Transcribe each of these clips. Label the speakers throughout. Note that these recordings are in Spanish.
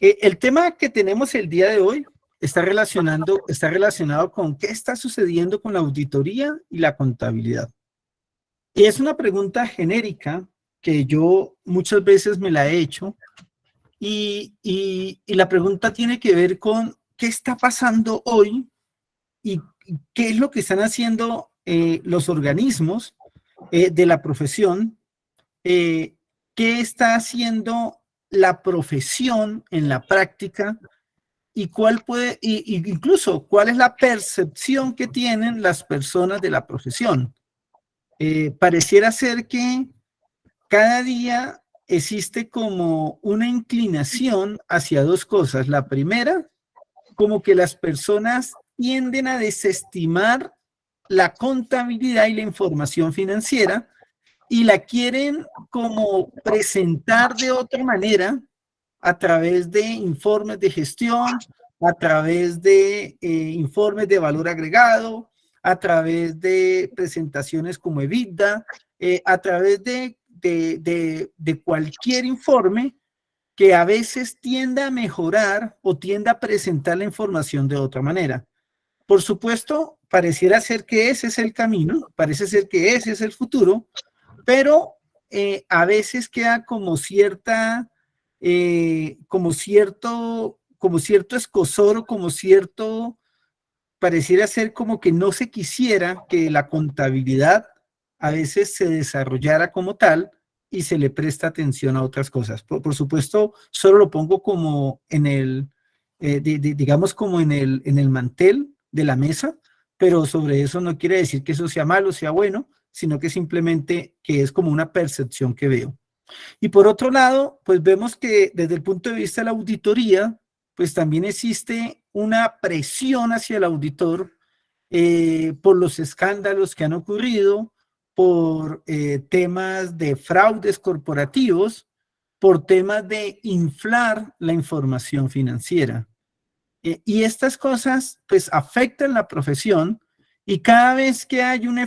Speaker 1: El tema que tenemos el día de hoy está relacionado con qué está sucediendo con la auditoría y la contabilidad. Y es una pregunta genérica que yo muchas veces me la he hecho y la pregunta tiene que ver con qué está pasando hoy y qué es lo que están haciendo los organismos de la profesión, qué está haciendo la profesión en la práctica y incluso cuál es la percepción que tienen las personas de la profesión. Pareciera ser que cada día existe como una inclinación hacia dos cosas. La primera, como que las personas tienden a desestimar la contabilidad y la información financiera y la quieren como presentar de otra manera a través de informes de gestión, a través de informes de valor agregado, a través de presentaciones como EBITDA, a través de cualquier informe que a veces tienda a mejorar o tienda a presentar la información de otra manera. Por supuesto, pareciera ser que ese es el camino, parece ser que ese es el futuro, pero a veces queda como cierto escozor o como cierto, pareciera ser como que no se quisiera que la contabilidad a veces se desarrollara como tal y se le presta atención a otras cosas. Por supuesto, solo lo pongo como digamos como en el mantel de la mesa, pero sobre eso no quiere decir que eso sea malo, sea bueno, sino que simplemente que es como una percepción que veo. Y por otro lado, pues vemos que desde el punto de vista de la auditoría, pues también existe una presión hacia el auditor por los escándalos que han ocurrido, por temas de fraudes corporativos, por temas de inflar la información financiera. Y estas cosas pues afectan la profesión y cada vez que hay un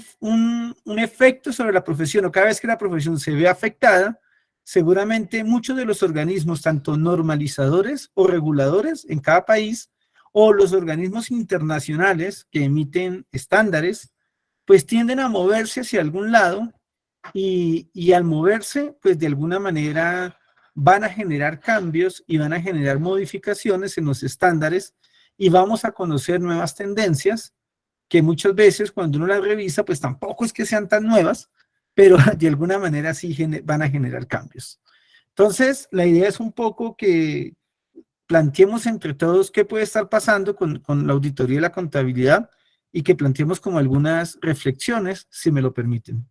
Speaker 1: efecto sobre la profesión o cada vez que la profesión se ve afectada, seguramente muchos de los organismos, tanto normalizadores o reguladores en cada país, o los organismos internacionales que emiten estándares, pues tienden a moverse hacia algún lado y al moverse, pues de alguna manera van a generar cambios y van a generar modificaciones en los estándares y vamos a conocer nuevas tendencias que muchas veces cuando uno las revisa, pues tampoco es que sean tan nuevas, pero de alguna manera sí van a generar cambios. Entonces, la idea es un poco que planteemos entre todos qué puede estar pasando con la auditoría y la contabilidad y que planteemos como algunas reflexiones, si me lo permiten.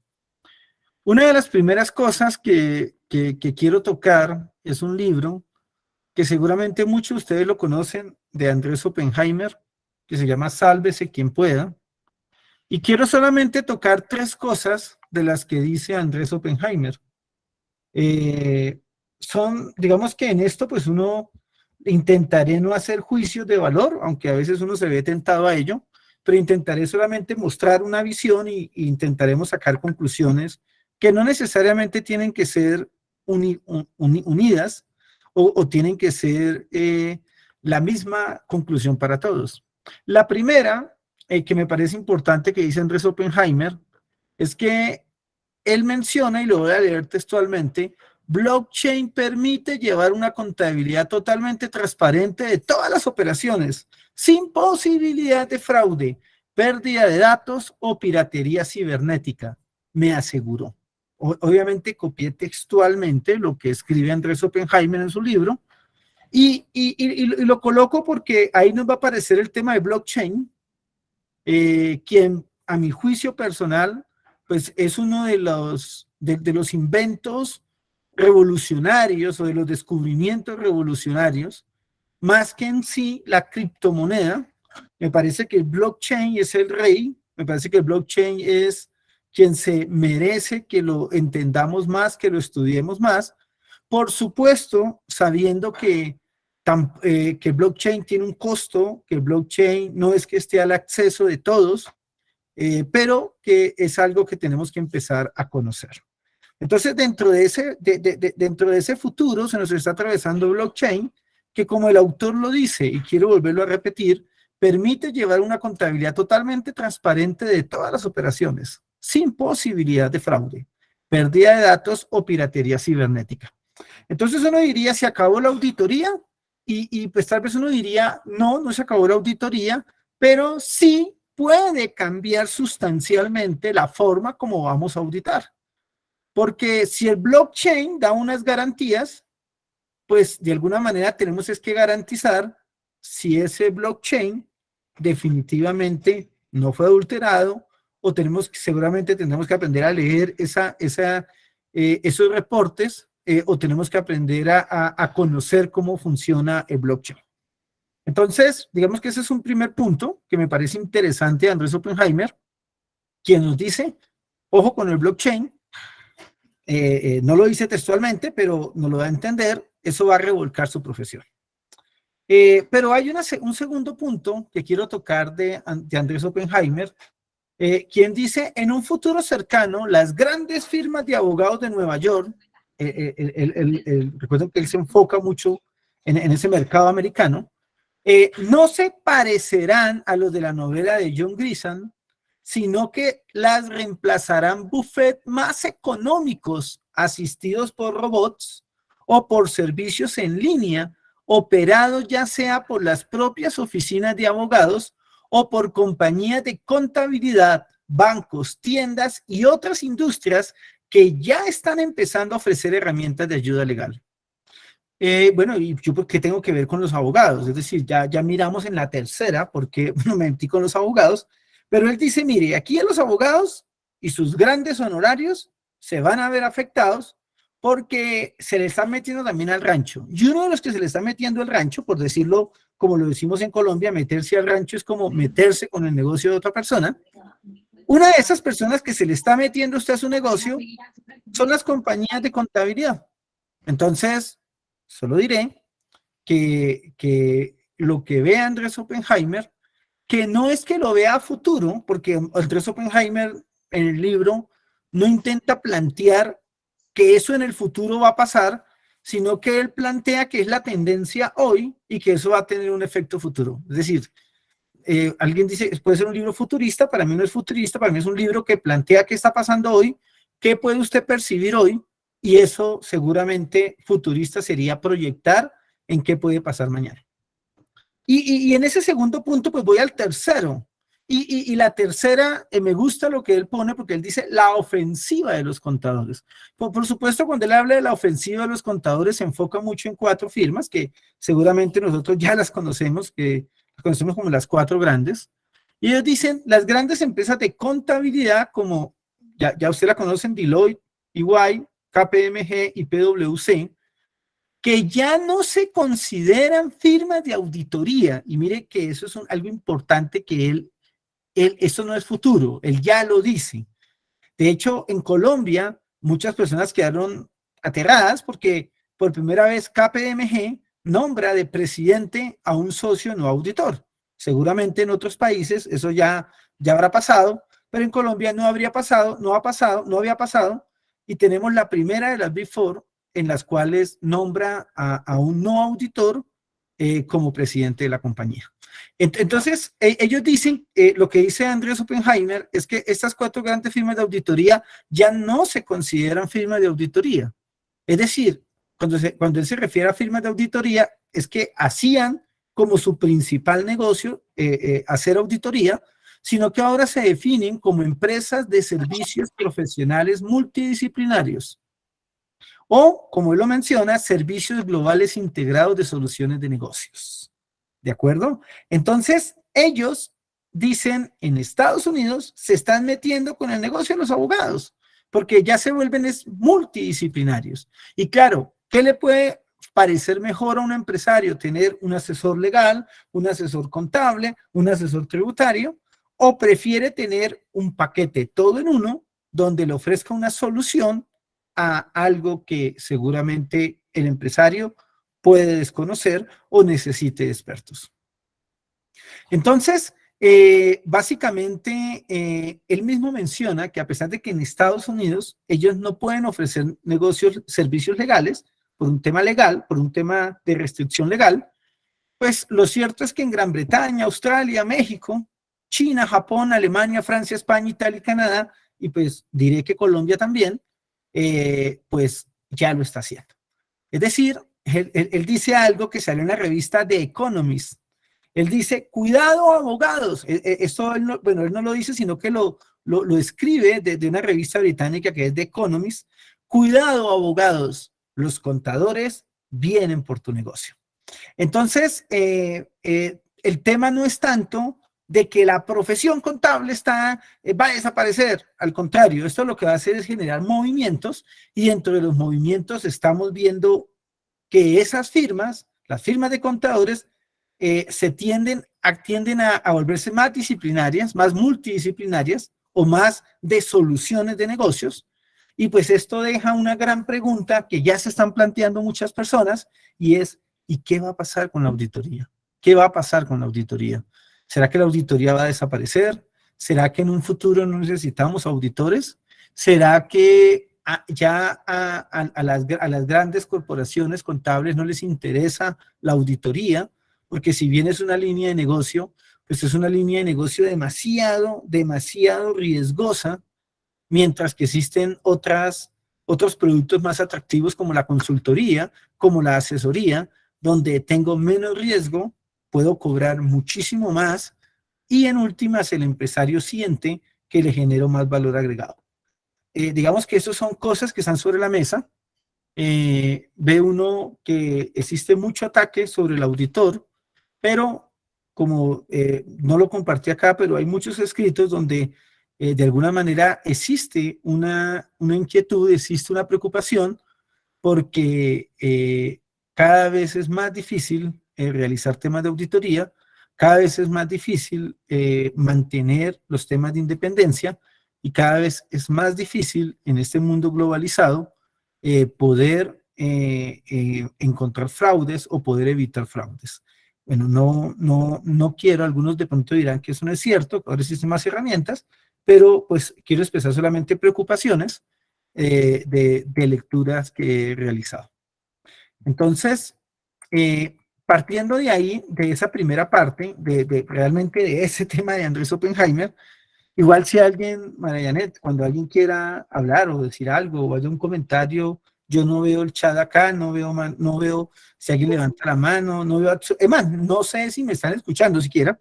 Speaker 1: Una de las primeras cosas que quiero tocar es un libro que seguramente muchos de ustedes lo conocen, de Andrés Oppenheimer, que se llama Sálvese quien pueda. Y quiero solamente tocar tres cosas de las que dice Andrés Oppenheimer. Digamos que en esto, pues uno intentaré no hacer juicios de valor, aunque a veces uno se ve tentado a ello, pero intentaré solamente mostrar una visión y intentaremos sacar conclusiones que no necesariamente tienen que ser unidas o tienen que ser la misma conclusión para todos. La primera, que me parece importante que dice Andrés Oppenheimer, es que él menciona, y lo voy a leer textualmente, blockchain permite llevar una contabilidad totalmente transparente de todas las operaciones, sin posibilidad de fraude, pérdida de datos o piratería cibernética, me aseguró. Obviamente copié textualmente lo que escribe Andrés Oppenheimer en su libro y lo coloco porque ahí nos va a aparecer el tema de blockchain, quien a mi juicio personal pues es uno de los inventos revolucionarios o de los descubrimientos revolucionarios, más que en sí la criptomoneda. Me parece que el blockchain es el rey, me parece que el blockchain es quien se merece que lo entendamos más, que lo estudiemos más, por supuesto, sabiendo que blockchain tiene un costo, que el blockchain no es que esté al acceso de todos, pero que es algo que tenemos que empezar a conocer. Entonces, dentro de ese futuro se nos está atravesando blockchain, que, como el autor lo dice, y quiero volverlo a repetir, permite llevar una contabilidad totalmente transparente de todas las operaciones, sin posibilidad de fraude, pérdida de datos o piratería cibernética. Entonces uno diría, ¿se acabó la auditoría? Y pues tal vez uno diría, no, no se acabó la auditoría, pero sí puede cambiar sustancialmente la forma como vamos a auditar. Porque si el blockchain da unas garantías, pues de alguna manera tenemos es que garantizar si ese blockchain definitivamente no fue adulterado, o seguramente tendremos que aprender a leer esos reportes, o tenemos que aprender a conocer cómo funciona el blockchain. Entonces, digamos que ese es un primer punto que me parece interesante de Andrés Oppenheimer, quien nos dice, ojo con el blockchain, no lo dice textualmente, pero nos lo da a entender, eso va a revolcar su profesión. Pero hay un segundo punto que quiero tocar de Andrés Oppenheimer, quien dice, en un futuro cercano, las grandes firmas de abogados de Nueva York, recuerden que él se enfoca mucho en ese mercado americano, no se parecerán a los de la novela de John Grisham, sino que las reemplazarán buffets más económicos asistidos por robots o por servicios en línea operados ya sea por las propias oficinas de abogados o por compañías de contabilidad, bancos, tiendas y otras industrias que ya están empezando a ofrecer herramientas de ayuda legal. Bueno, ¿y yo por qué tengo que ver con los abogados? Es decir, ya miramos en la tercera, porque no me metí con los abogados, pero él dice, mire, aquí a los abogados y sus grandes honorarios se van a ver afectados porque se le están metiendo también al rancho. Y uno de los que se le está metiendo al rancho, por decirlo como lo decimos en Colombia, meterse al rancho es como meterse con el negocio de otra persona. Una de esas personas que se le está metiendo usted a su negocio son las compañías de contabilidad. Entonces, solo diré que lo que ve Andrés Oppenheimer, que no es que lo vea a futuro, porque Andrés Oppenheimer en el libro no intenta plantear que eso en el futuro va a pasar, sino que él plantea que es la tendencia hoy y que eso va a tener un efecto futuro. Es decir, alguien dice, puede ser un libro futurista, para mí no es futurista, para mí es un libro que plantea qué está pasando hoy, qué puede usted percibir hoy, y eso seguramente futurista sería proyectar en qué puede pasar mañana. Y en ese segundo punto, pues voy al tercero. Y la tercera, me gusta lo que él pone, porque él dice la ofensiva de los contadores. Por supuesto, cuando él habla de la ofensiva de los contadores, se enfoca mucho en 4 firmas, que seguramente nosotros ya las conocemos, que las conocemos como las 4 grandes. Y ellos dicen, las grandes empresas de contabilidad, como ya usted la conocen, Deloitte, EY, KPMG y PwC, que ya no se consideran firmas de auditoría. Y mire que eso es algo importante que eso no es futuro, él ya lo dice. De hecho, en Colombia, muchas personas quedaron aterradas porque por primera vez KPMG nombra de presidente a un socio no auditor. Seguramente en otros países eso ya habrá pasado, pero en Colombia no habría pasado, no había pasado, y tenemos la primera de las Big Four en las cuales nombra a un no auditor como presidente de la compañía. Entonces, ellos dicen, lo que dice Andrés Oppenheimer es que estas 4 grandes firmas de auditoría ya no se consideran firmas de auditoría. Es decir, cuando él se refiere a firmas de auditoría, es que hacían como su principal negocio hacer auditoría, sino que ahora se definen como empresas de servicios profesionales multidisciplinarios, o, como él lo menciona, servicios globales integrados de soluciones de negocios. ¿De acuerdo? Entonces, ellos dicen, en Estados Unidos se están metiendo con el negocio de los abogados, porque ya se vuelven multidisciplinarios. Y claro, ¿qué le puede parecer mejor a un empresario? Tener un asesor legal, un asesor contable, un asesor tributario, o prefiere tener un paquete todo en uno donde le ofrezca una solución a algo que seguramente el empresario puede desconocer o necesite expertos. Entonces, básicamente, él mismo menciona que a pesar de que en Estados Unidos ellos no pueden ofrecer servicios legales, por un tema legal, por un tema de restricción legal, pues lo cierto es que en Gran Bretaña, Australia, México, China, Japón, Alemania, Francia, España, Italia y Canadá, y pues diré que Colombia también, pues ya lo está haciendo. Es decir, él dice algo que salió en la revista The Economist. Él dice, cuidado abogados. Esto él no, bueno, él no lo dice, sino que lo escribe de una revista británica que es The Economist. Cuidado abogados, los contadores vienen por tu negocio. Entonces, el tema no es tanto de que la profesión contable va a desaparecer. Al contrario, esto lo que va a hacer es generar movimientos, y dentro de los movimientos estamos viendo que esas firmas, las firmas de contadores, tienden a volverse más disciplinarias, más multidisciplinarias o más de soluciones de negocios. Y pues esto deja una gran pregunta que ya se están planteando muchas personas, y es, ¿y qué va a pasar con la auditoría? ¿Qué va a pasar con la auditoría? ¿Será que la auditoría va a desaparecer? ¿Será que en un futuro no necesitamos auditores? ¿Será que ya a las grandes corporaciones contables no les interesa la auditoría? Porque si bien es una línea de negocio, pues es una línea de negocio demasiado riesgosa, mientras que existen otros productos más atractivos como la consultoría, como la asesoría, donde tengo menos riesgo, puedo cobrar muchísimo más, y en últimas el empresario siente que le genero más valor agregado. Digamos que estas son cosas que están sobre la mesa. Ve uno que existe mucho ataque sobre el auditor, pero como no lo compartí acá, pero hay muchos escritos donde de alguna manera existe una inquietud, existe una preocupación, porque cada vez es más difícil realizar temas de auditoría, cada vez es más difícil mantener los temas de independencia, y cada vez es más difícil en este mundo globalizado poder encontrar fraudes o poder evitar fraudes. Bueno, no quiero, algunos de pronto dirán que eso no es cierto, que ahora existen más herramientas, pero pues quiero expresar solamente preocupaciones de lecturas que he realizado. Entonces, partiendo de ahí, de esa primera parte, realmente de ese tema de Andrés Oppenheimer, igual si alguien, María Janet, cuando alguien quiera hablar o decir algo o haya un comentario, yo no veo el chat acá, no veo si alguien levanta la mano, no veo, no sé si me están escuchando siquiera.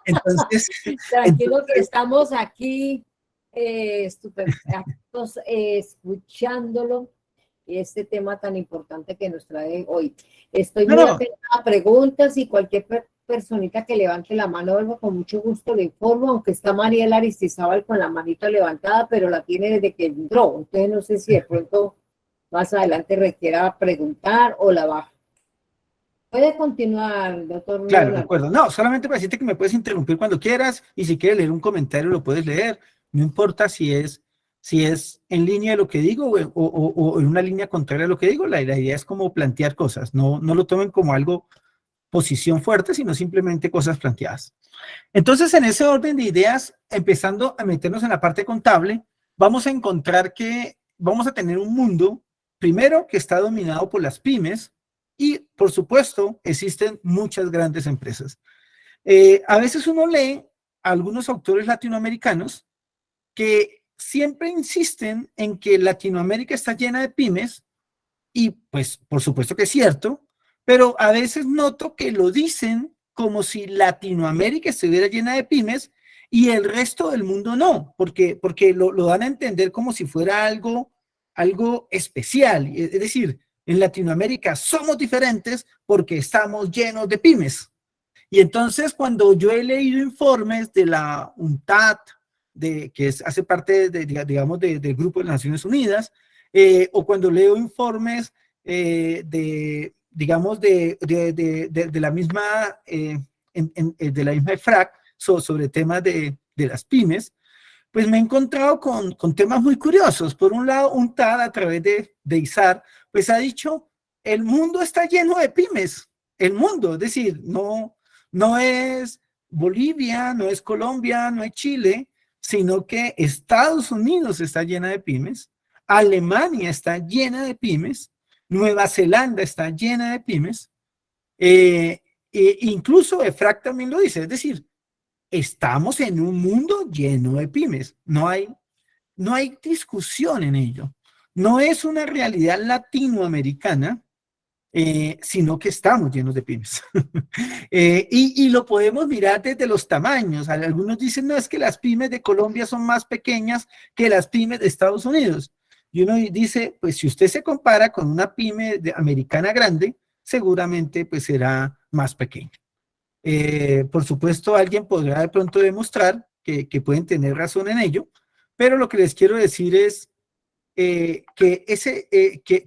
Speaker 1: Entonces,
Speaker 2: tranquilo que estamos aquí estupefactos escuchándolo, este tema tan importante que nos trae hoy. Estoy muy atenta a preguntas, y cualquier personita que levante la mano, algo con mucho gusto le informo, aunque está Mariela Aristizábal con la manito levantada, pero la tiene desde que entró. Entonces no sé si de pronto más adelante requiera preguntar o la baja. Puede continuar, doctor.
Speaker 1: Claro, de acuerdo. No, solamente para decirte que me puedes interrumpir cuando quieras, y si quieres leer un comentario lo puedes leer. No importa si es en línea de lo que digo o en una línea contraria a lo que digo. La idea es como plantear cosas. No lo tomen como algo, posición fuerte, sino simplemente cosas planteadas. Entonces, en ese orden de ideas, empezando a meternos en la parte contable, vamos a encontrar que vamos a tener un mundo, primero, que está dominado por las pymes, y, por supuesto, existen muchas grandes empresas. A veces uno lee a algunos autores latinoamericanos que siempre insisten en que Latinoamérica está llena de pymes, y pues por supuesto que es cierto, pero a veces noto que lo dicen como si Latinoamérica estuviera llena de pymes y el resto del mundo no, porque lo dan a entender como si fuera algo especial. Es decir, en Latinoamérica somos diferentes porque estamos llenos de pymes. Y entonces, cuando yo he leído informes de la UNTAD, hace parte digamos, del Grupo de las Naciones Unidas, o cuando leo informes digamos, de la misma, de la misma EFRAC sobre temas de las pymes, pues me he encontrado con temas muy curiosos. Por un lado, UNTAD, a través de ISAR, pues ha dicho, el mundo está lleno de pymes, el mundo, es decir, no es Bolivia, no es Colombia, no es Chile, sino que Estados Unidos está llena de pymes, Alemania está llena de pymes, Nueva Zelanda está llena de pymes, incluso EFRAC también lo dice, es decir, estamos en un mundo lleno de pymes, no hay discusión en ello, no es una realidad latinoamericana, sino que estamos llenos de pymes. Y lo podemos mirar desde los tamaños. Algunos dicen, no, es que las pymes de Colombia son más pequeñas que las pymes de Estados Unidos. Y uno dice, pues si usted se compara con una pyme americana grande, seguramente pues será más pequeña. Por supuesto, alguien podrá de pronto demostrar que pueden tener razón en ello, pero lo que les quiero decir es que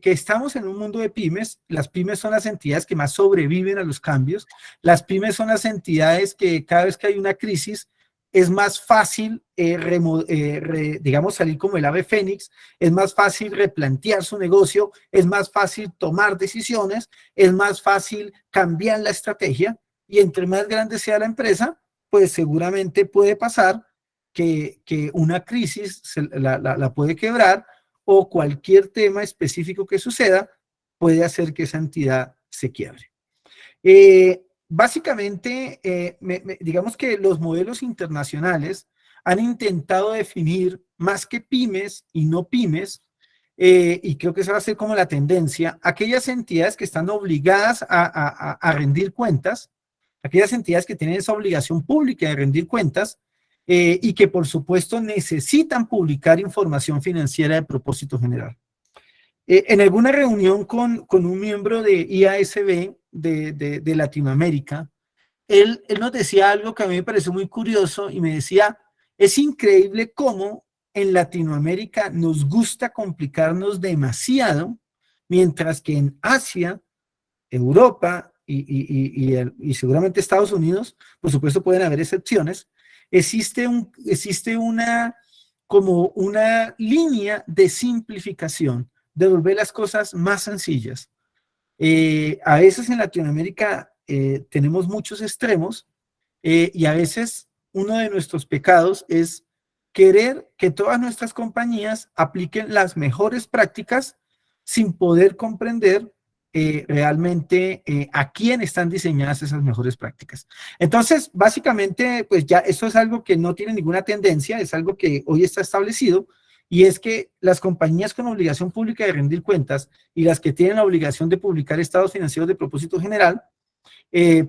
Speaker 1: estamos en un mundo de pymes. Las pymes son las entidades que más sobreviven a los cambios. Las pymes son las entidades que cada vez que hay una crisis es más fácil, digamos, salir como el ave fénix, es más fácil replantear su negocio, es más fácil tomar decisiones, es más fácil cambiar la estrategia, y entre más grande sea la empresa, pues seguramente puede pasar que una crisis la puede quebrar, o cualquier tema específico que suceda puede hacer que esa entidad se quiebre. Básicamente, digamos que los modelos internacionales han intentado definir más que pymes y no pymes, y creo que esa va a ser como la tendencia, aquellas entidades que están obligadas a rendir cuentas, aquellas entidades que tienen esa obligación pública de rendir cuentas, y que por supuesto necesitan publicar información financiera de propósito general. En alguna reunión con un miembro de IASB de Latinoamérica, él nos decía algo que a mí me pareció muy curioso, y me decía, es increíble cómo en Latinoamérica nos gusta complicarnos demasiado, mientras que en Asia, Europa y seguramente Estados Unidos, por supuesto pueden haber excepciones, existe como una línea de simplificación, de volver las cosas más sencillas. A veces en Latinoamérica tenemos muchos extremos, y a veces uno de nuestros pecados es querer que todas nuestras compañías apliquen las mejores prácticas sin poder comprender realmente a quién están diseñadas esas mejores prácticas. Entonces, básicamente, pues ya esto es algo que no tiene ninguna tendencia, es algo que hoy está establecido, y es que las compañías con obligación pública de rendir cuentas y las que tienen la obligación de publicar estados financieros de propósito general,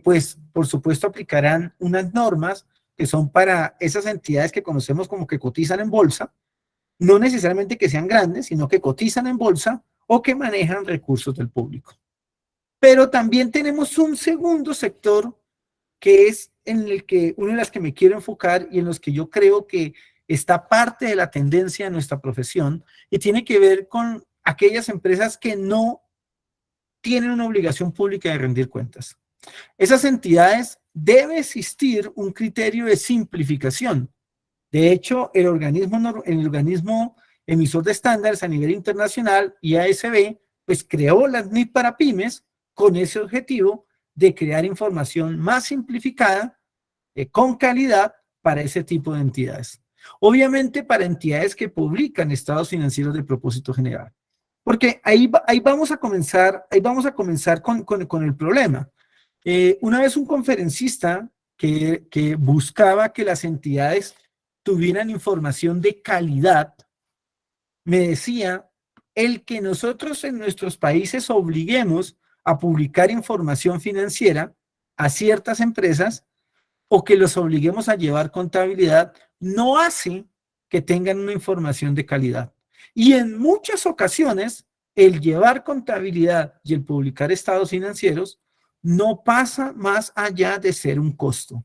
Speaker 1: pues por supuesto aplicarán unas normas que son para esas entidades que conocemos como que cotizan en bolsa, no necesariamente que sean grandes, sino que cotizan en bolsa o que manejan recursos del público. Pero también tenemos un segundo sector, que es en el que, una de las que me quiero enfocar y en los que yo creo que está parte de la tendencia de nuestra profesión, y tiene que ver con aquellas empresas que no tienen una obligación pública de rendir cuentas. Esas entidades debe existir un criterio de simplificación. De hecho, el organismo emisor de estándares a nivel internacional, IASB, pues creó las NIF para pymes con ese objetivo de crear información más simplificada, con calidad para ese tipo de entidades. Obviamente para entidades que publican estados financieros de propósito general. Porque ahí vamos a comenzar con el problema. Una vez un conferencista que buscaba que las entidades tuvieran información de calidad, me decía, el que nosotros en nuestros países obliguemos a publicar información financiera a ciertas empresas, o que los obliguemos a llevar contabilidad, no hace que tengan una información de calidad. Y en muchas ocasiones, el llevar contabilidad y el publicar estados financieros no pasa más allá de ser un costo.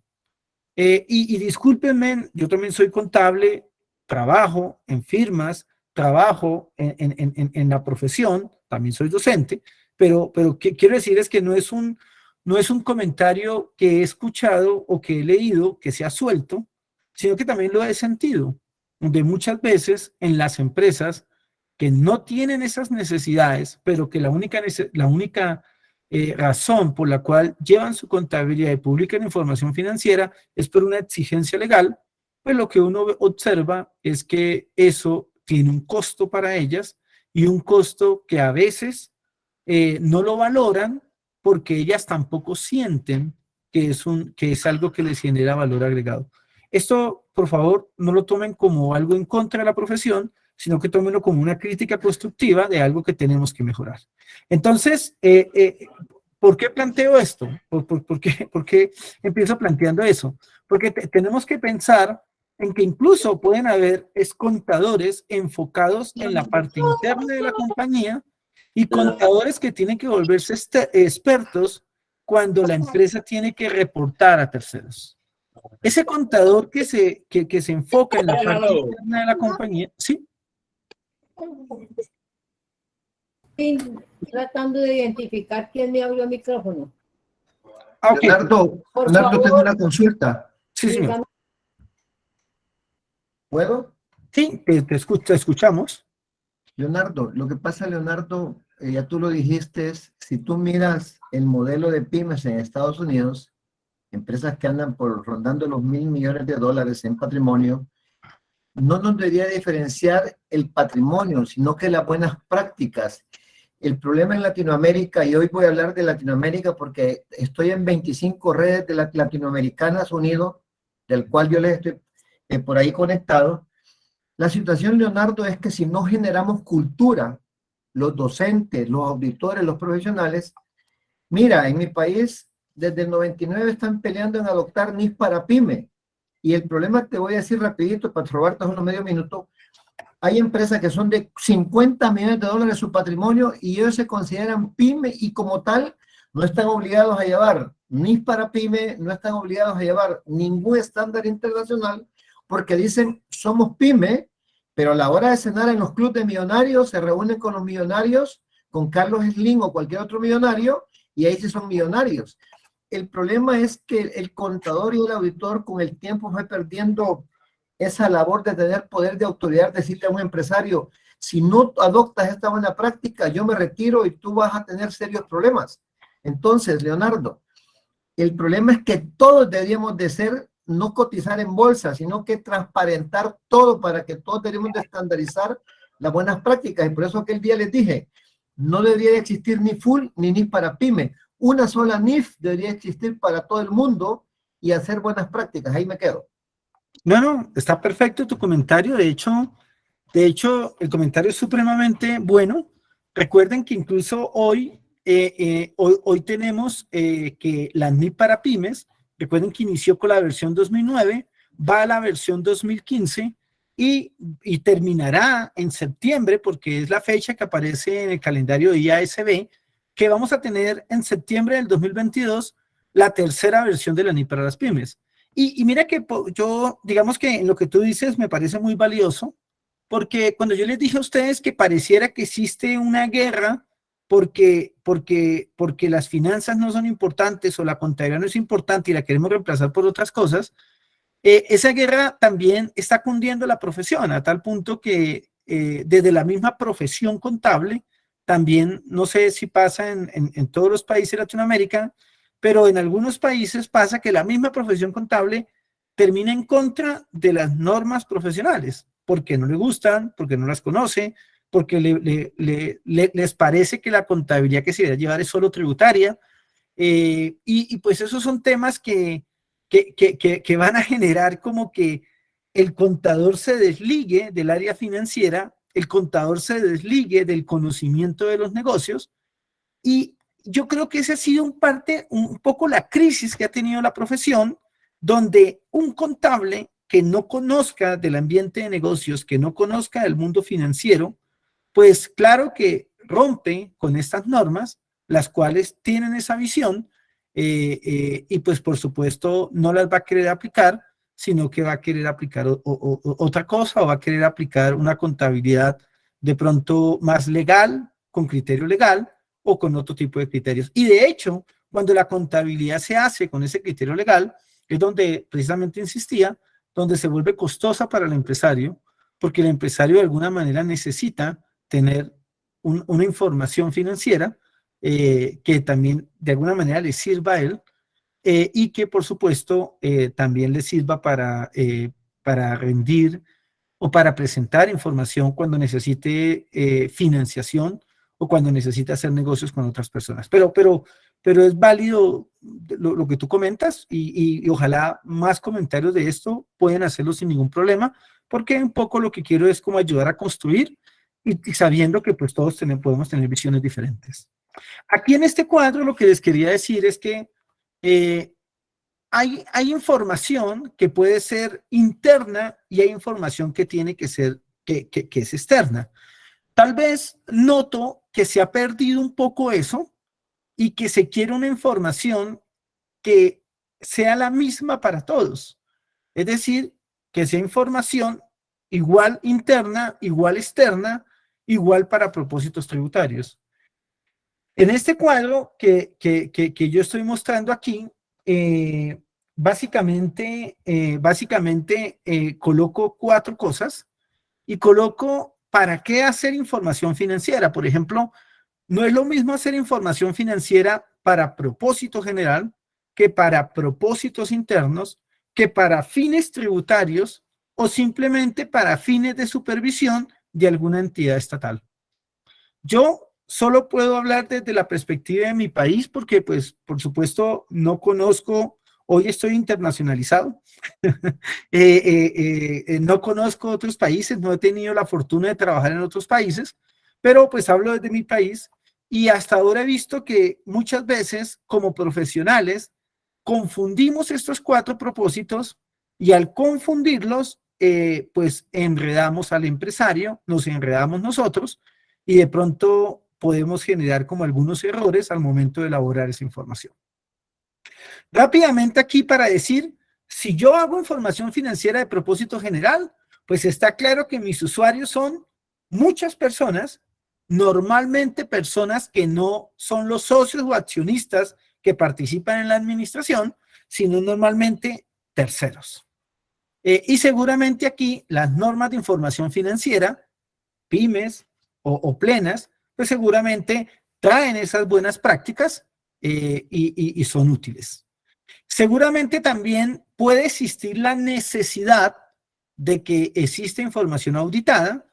Speaker 1: Y discúlpenme, yo también soy contable, trabajo en firmas, trabajo en la profesión, también soy docente, pero que quiero decir es que no es un comentario que he escuchado o que he leído que se ha suelto, sino que también lo he sentido, donde muchas veces en las empresas que no tienen esas necesidades, pero que la única razón por la cual llevan su contabilidad y publican información financiera es por una exigencia legal, pues lo que uno observa es que eso tiene un costo para ellas, y un costo que a veces no lo valoran porque ellas tampoco sienten que es algo que les genera valor agregado. Esto, por favor, no lo tomen como algo en contra de la profesión, sino que tómenlo como una crítica constructiva de algo que tenemos que mejorar. Entonces, ¿por qué planteo esto? ¿Por qué empiezo planteando eso? Porque tenemos que pensar en que incluso pueden haber contadores enfocados en la parte interna de la compañía y contadores que tienen que volverse expertos cuando la empresa tiene que reportar a terceros. Ese contador que se enfoca en la parte interna de la compañía, ¿sí?
Speaker 2: Tratando de identificar quién me abrió el micrófono.
Speaker 1: Okay.
Speaker 3: Leonardo, tengo una consulta.
Speaker 1: Sí, señor.
Speaker 3: ¿Puedo?
Speaker 1: Sí, te escuchamos.
Speaker 3: Leonardo, lo que pasa, Leonardo, ya tú lo dijiste, si tú miras el modelo de pymes en Estados Unidos, empresas que andan rondando los $1.000 millones en patrimonio, no nos debería diferenciar el patrimonio, sino que las buenas prácticas. El problema en Latinoamérica, y hoy voy a hablar de Latinoamérica porque estoy en 25 redes de latinoamericanas unidos, del cual yo les estoy por ahí conectado. La situación, Leonardo, es que si no generamos cultura, los docentes, los auditores, los profesionales, mira, en mi país desde el 99 están peleando en adoptar NIF para PYME. Y el problema, te voy a decir rapidito, para robarte unos medio minuto, hay empresas que son de $50 millones su patrimonio y ellos se consideran PYME y como tal no están obligados a llevar NIF para PYME, no están obligados a llevar ningún estándar internacional porque dicen somos PYME, pero a la hora de cenar en los clubes de millonarios se reúnen con los millonarios, con Carlos Slim o cualquier otro millonario y ahí sí son millonarios. El problema es que el contador y el auditor con el tiempo fue perdiendo esa labor de tener poder de autoridad, decirle a un empresario, si no adoptas esta buena práctica, yo me retiro y tú vas a tener serios problemas. Entonces, Leonardo, el problema es que todos deberíamos de ser, no cotizar en bolsa, sino que transparentar todo para que todos deberíamos de estandarizar las buenas prácticas. Y por eso aquel día les dije, no debería existir ni full ni NIF para pyme. Una sola NIF debería existir para todo el mundo y hacer buenas prácticas. Ahí me quedo.
Speaker 1: No, está perfecto tu comentario. De hecho, el comentario es supremamente bueno. Recuerden que incluso hoy tenemos que la NIF para pymes, recuerden que inició con la versión 2009, va a la versión 2015 y terminará en septiembre, porque es la fecha que aparece en el calendario de IASB, que vamos a tener en septiembre del 2022 la tercera versión de la NIF para las pymes. Y mira que yo, digamos que en lo que tú dices me parece muy valioso, porque cuando yo les dije a ustedes que pareciera que existe una guerra porque las finanzas no son importantes o la contabilidad no es importante y la queremos reemplazar por otras cosas, esa guerra también está cundiendo la profesión a tal punto que desde la misma profesión contable, también, no sé si pasa en todos los países de Latinoamérica, pero en algunos países pasa que la misma profesión contable termina en contra de las normas profesionales, porque no le gustan, porque no las conoce, porque les parece que la contabilidad que se debe llevar es solo tributaria, y pues esos son temas que van a generar como que el contador se desligue del área financiera, el contador se desligue del conocimiento de los negocios, y yo creo que esa ha sido un poco la crisis que ha tenido la profesión, donde un contable que no conozca del ambiente de negocios, que no conozca del mundo financiero, pues claro que rompe con estas normas, las cuales tienen esa visión, y pues por supuesto no las va a querer aplicar, sino que va a querer aplicar otra cosa o va a querer aplicar una contabilidad de pronto más legal, con criterio legal o con otro tipo de criterios. Y de hecho, cuando la contabilidad se hace con ese criterio legal, es donde precisamente insistía, donde se vuelve costosa para el empresario, porque el empresario de alguna manera necesita tener una información financiera que también de alguna manera le sirva a él, y que por supuesto también le sirva para rendir o para presentar información cuando necesite financiación o cuando necesita hacer negocios con otras personas. Pero es válido lo que tú comentas y ojalá más comentarios de esto pueden hacerlo sin ningún problema, porque un poco lo que quiero es como ayudar a construir y sabiendo que pues todos podemos tener visiones diferentes. Aquí en este cuadro lo que les quería decir es que hay información que puede ser interna y hay información que tiene que ser, que es externa. Tal vez noto que se ha perdido un poco eso y que se quiere una información que sea la misma para todos. Es decir, que sea información igual interna, igual externa, igual para propósitos tributarios. En este cuadro que yo estoy mostrando aquí, básicamente coloco 4 cosas y coloco para qué hacer información financiera. Por ejemplo, no es lo mismo hacer información financiera para propósito general que para propósitos internos, que para fines tributarios o simplemente para fines de supervisión de alguna entidad estatal. Yo solo puedo hablar desde la perspectiva de mi país porque, pues, por supuesto, no conozco, hoy estoy internacionalizado, no conozco otros países, no he tenido la fortuna de trabajar en otros países, pero pues hablo desde mi país y hasta ahora he visto que muchas veces como profesionales confundimos estos 4 propósitos y al confundirlos, pues enredamos al empresario, nos enredamos nosotros y de pronto podemos generar como algunos errores al momento de elaborar esa información. Rápidamente aquí para decir, si yo hago información financiera de propósito general, pues está claro que mis usuarios son muchas personas, normalmente personas que no son los socios o accionistas que participan en la administración, sino normalmente terceros. Y seguramente aquí las normas de información financiera, pymes o plenas, pues seguramente traen esas buenas prácticas y son útiles. Seguramente también puede existir la necesidad de que exista información auditada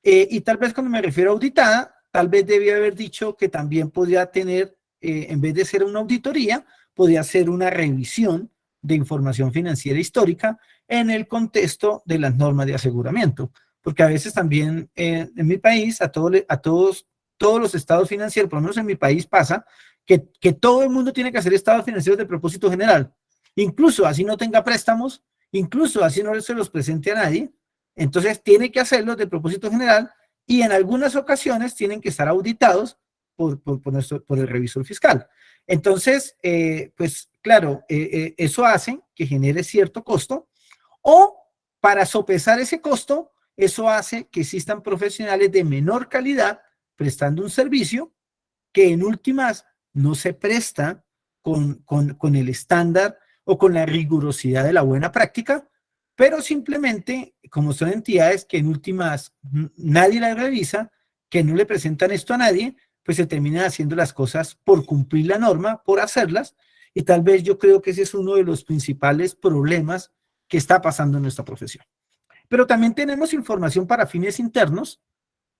Speaker 1: y tal vez cuando me refiero a auditada, tal vez debía haber dicho que también podría tener, en vez de ser una auditoría, podría ser una revisión de información financiera histórica en el contexto de las normas de aseguramiento. Porque a veces también en mi país, todos los estados financieros, por lo menos en mi país pasa, que todo el mundo tiene que hacer estados financieros de propósito general. Incluso así no tenga préstamos, incluso así no se los presente a nadie, entonces tiene que hacerlos de propósito general y en algunas ocasiones tienen que estar auditados por el revisor fiscal. Entonces, pues claro, eso hace que genere cierto costo o para sopesar ese costo, eso hace que existan profesionales de menor calidad prestando un servicio que en últimas no se presta con el estándar o con la rigurosidad de la buena práctica, pero simplemente, como son entidades que en últimas nadie las revisa, que no le presentan esto a nadie, pues se terminan haciendo las cosas por cumplir la norma, por hacerlas, y tal vez yo creo que ese es uno de los principales problemas que está pasando en nuestra profesión. Pero también tenemos información para fines internos,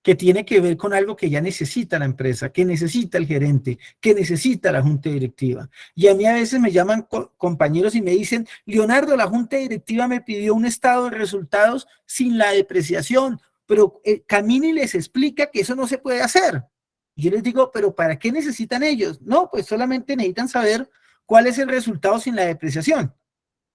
Speaker 1: que tiene que ver con algo que ya necesita la empresa, que necesita el gerente, que necesita la junta directiva. Y a mí a veces me llaman compañeros y me dicen, Leonardo, la junta directiva me pidió un estado de resultados sin la depreciación, pero camina y les explica que eso no se puede hacer. Y yo les digo, pero ¿para qué necesitan ellos? No, pues solamente necesitan saber cuál es el resultado sin la depreciación.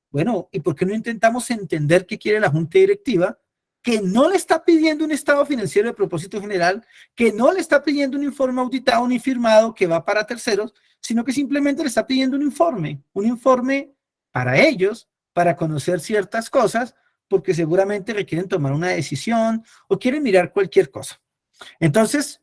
Speaker 1: Bueno, ¿y por qué no intentamos entender qué quiere la junta directiva? Que no le está pidiendo un estado financiero de propósito general, que no le está pidiendo un informe auditado ni firmado que va para terceros, sino que simplemente le está pidiendo un informe para ellos, para conocer ciertas cosas, porque seguramente requieren tomar una decisión o quieren mirar cualquier cosa. Entonces,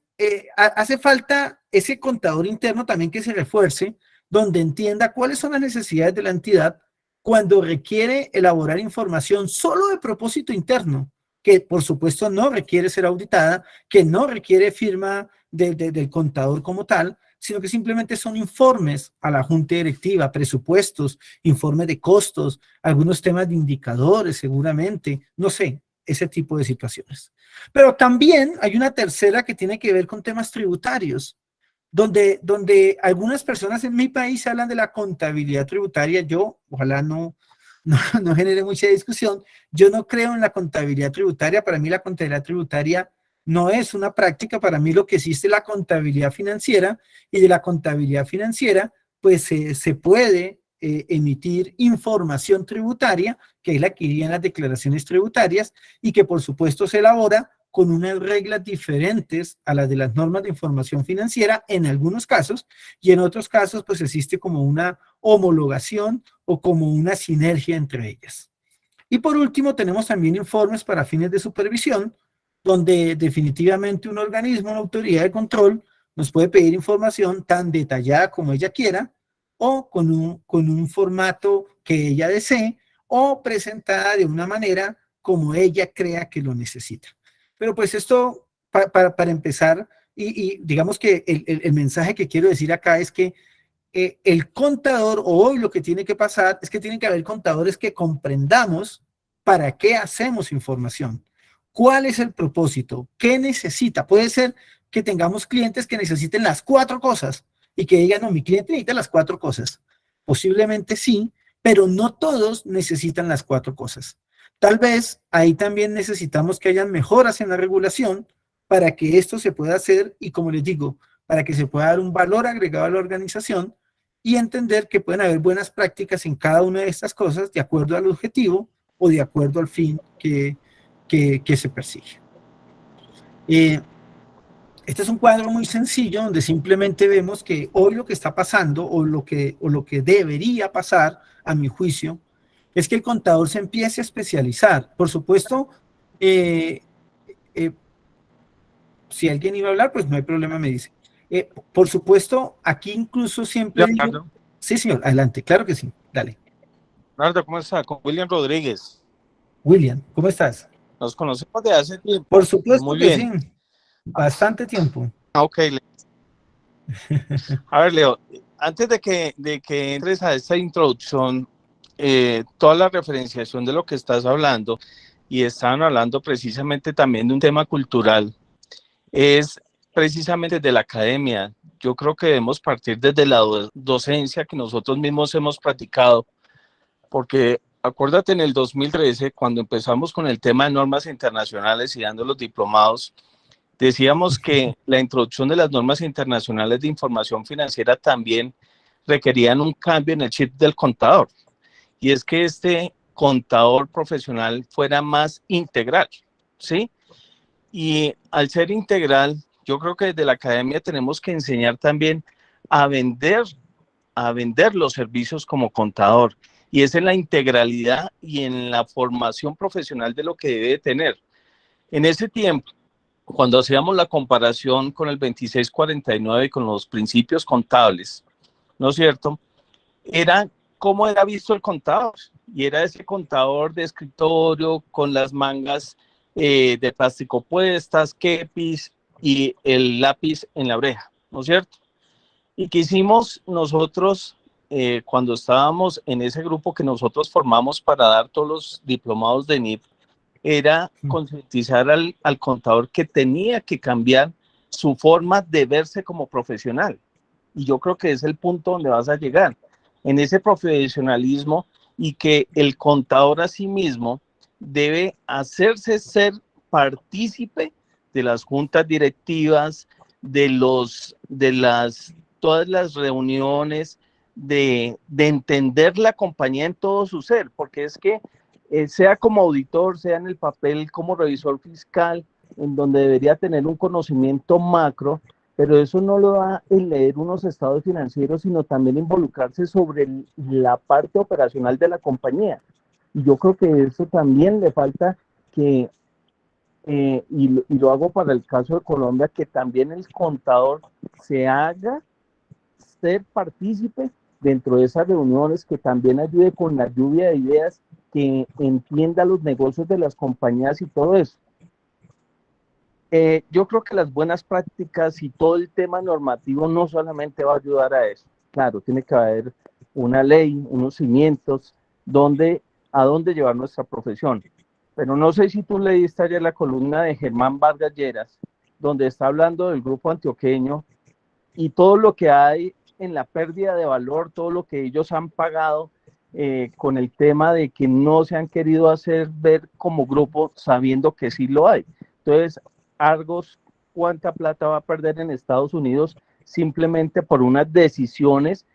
Speaker 1: hace falta ese contador interno también que se refuerce, donde entienda cuáles son las necesidades de la entidad cuando requiere elaborar información solo de propósito interno, que por supuesto no requiere ser auditada, que no requiere firma del contador como tal, sino que simplemente son informes a la junta directiva, presupuestos, informes de costos, algunos temas de indicadores seguramente, no sé, ese tipo de situaciones. Pero también hay una tercera que tiene que ver con temas tributarios, donde algunas personas en mi país hablan de la contabilidad tributaria. Yo, ojalá no genere mucha discusión, yo no creo en la contabilidad tributaria. Para mí la contabilidad tributaria no es una práctica. Para mí lo que existe es la contabilidad financiera, y de la contabilidad financiera pues se puede emitir información tributaria, que es la que iría en las declaraciones tributarias, y que por supuesto se elabora con unas reglas diferentes a las de las normas de información financiera en algunos casos, y en otros casos pues existe como una homologación o como una sinergia entre ellas. Y por último tenemos también informes para fines de supervisión, donde definitivamente un organismo, una autoridad de control, nos puede pedir información tan detallada como ella quiera, o con un formato que ella desee, o presentada de una manera como ella crea que lo necesita. Pero pues esto, para empezar, y digamos que el mensaje que quiero decir acá es que el contador, o hoy lo que tiene que pasar, es que tienen que haber contadores que comprendamos para qué hacemos información, cuál es el propósito, qué necesita. Puede ser que tengamos clientes que necesiten las 4 cosas y que digan, no, mi cliente necesita las 4 cosas. Posiblemente sí, pero no todos necesitan las 4 cosas. Tal vez ahí también necesitamos que hayan mejoras en la regulación para que esto se pueda hacer, y como les digo, para que se pueda dar un valor agregado a la organización, y entender que pueden haber buenas prácticas en cada una de estas cosas de acuerdo al objetivo o de acuerdo al fin que se persigue. Este es un cuadro muy sencillo donde simplemente vemos que hoy lo que está pasando, o lo que debería pasar, a mi juicio, es que el contador se empiece a especializar. Por supuesto, si alguien iba a hablar, pues no hay problema, me dice. Por supuesto, aquí incluso siempre digo...
Speaker 4: Leonardo,
Speaker 1: Sí, señor, adelante, claro que sí, dale.
Speaker 4: Leonardo, ¿cómo está? Con William Rodríguez.
Speaker 1: William, ¿cómo estás?
Speaker 4: Nos conocemos de hace
Speaker 1: Por
Speaker 4: tiempo.
Speaker 1: supuesto
Speaker 4: Muy
Speaker 1: que
Speaker 4: bien.
Speaker 1: sí, bastante tiempo.
Speaker 4: Ok. A ver, Leo, antes de que entres a esta introducción, toda la referenciación de lo que estás hablando, y estaban hablando precisamente también de un tema cultural, es precisamente de la academia. Yo creo que debemos partir desde la docencia que nosotros mismos hemos practicado, porque acuérdate en el 2013, cuando empezamos con el tema de normas internacionales y dando los diplomados, decíamos que la introducción de las normas internacionales de información financiera también requerían un cambio en el chip del contador, y es que este contador profesional fuera más integral, ¿sí? Y al ser integral, yo creo que desde la academia tenemos que enseñar también a vender, a vender los servicios como contador, y es en la integralidad y en la formación profesional de lo que debe tener. En ese tiempo, cuando hacíamos la comparación con el 2649 y con los principios contables, ¿no es cierto? Era cómo era visto el contador, y era ese contador de escritorio con las mangas de plástico puestas, kepis y el lápiz en la oreja, ¿no es cierto? Y que hicimos nosotros cuando estábamos en ese grupo que nosotros formamos para dar todos los diplomados de NIF, era concientizar al contador que tenía que cambiar su forma de verse como profesional. Y yo creo que es el punto donde vas a llegar, en ese profesionalismo, y que el contador a sí mismo debe hacerse ser partícipe de las juntas directivas, todas las reuniones, de entender la compañía en todo su ser, porque es que sea como auditor, sea en el papel como revisor fiscal, en donde debería tener un conocimiento macro, pero eso no lo da en leer unos estados financieros, sino también involucrarse sobre la parte operacional de la compañía. Y yo creo que eso también le falta que, y lo hago para el caso de Colombia, que también el contador se haga ser partícipe dentro de esas reuniones, que también ayude con la lluvia de ideas, que entienda los negocios de las compañías y todo eso. Yo creo que las buenas prácticas y todo el tema normativo no solamente va a ayudar a eso. Claro, tiene que haber una ley, unos cimientos a dónde llevar nuestra profesión. pero no sé si tú leíste ayer la columna de Germán Vargas Lleras, donde está hablando del grupo antioqueño y todo lo que hay en la pérdida de valor, todo lo que ellos han pagado con el tema de que no se han querido hacer ver como grupo sabiendo que sí lo hay. Entonces, Argos, ¿cuánta plata va a perder en Estados Unidos simplemente por unas decisiones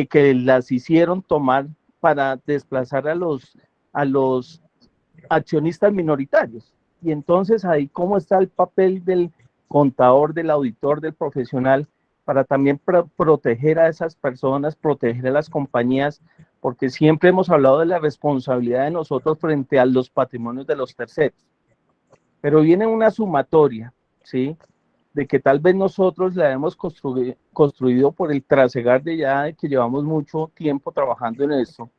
Speaker 4: que las hicieron tomar para desplazar a los accionistas minoritarios? Y entonces ahí cómo está el papel del contador, del auditor, del profesional, para también proteger a esas personas, proteger a las compañías, porque siempre hemos hablado de la responsabilidad de nosotros frente a los patrimonios de los terceros. Pero viene una sumatoria, ¿sí?, de que tal vez nosotros la hemos construido por el trasegar de ya de que llevamos mucho tiempo trabajando en esto,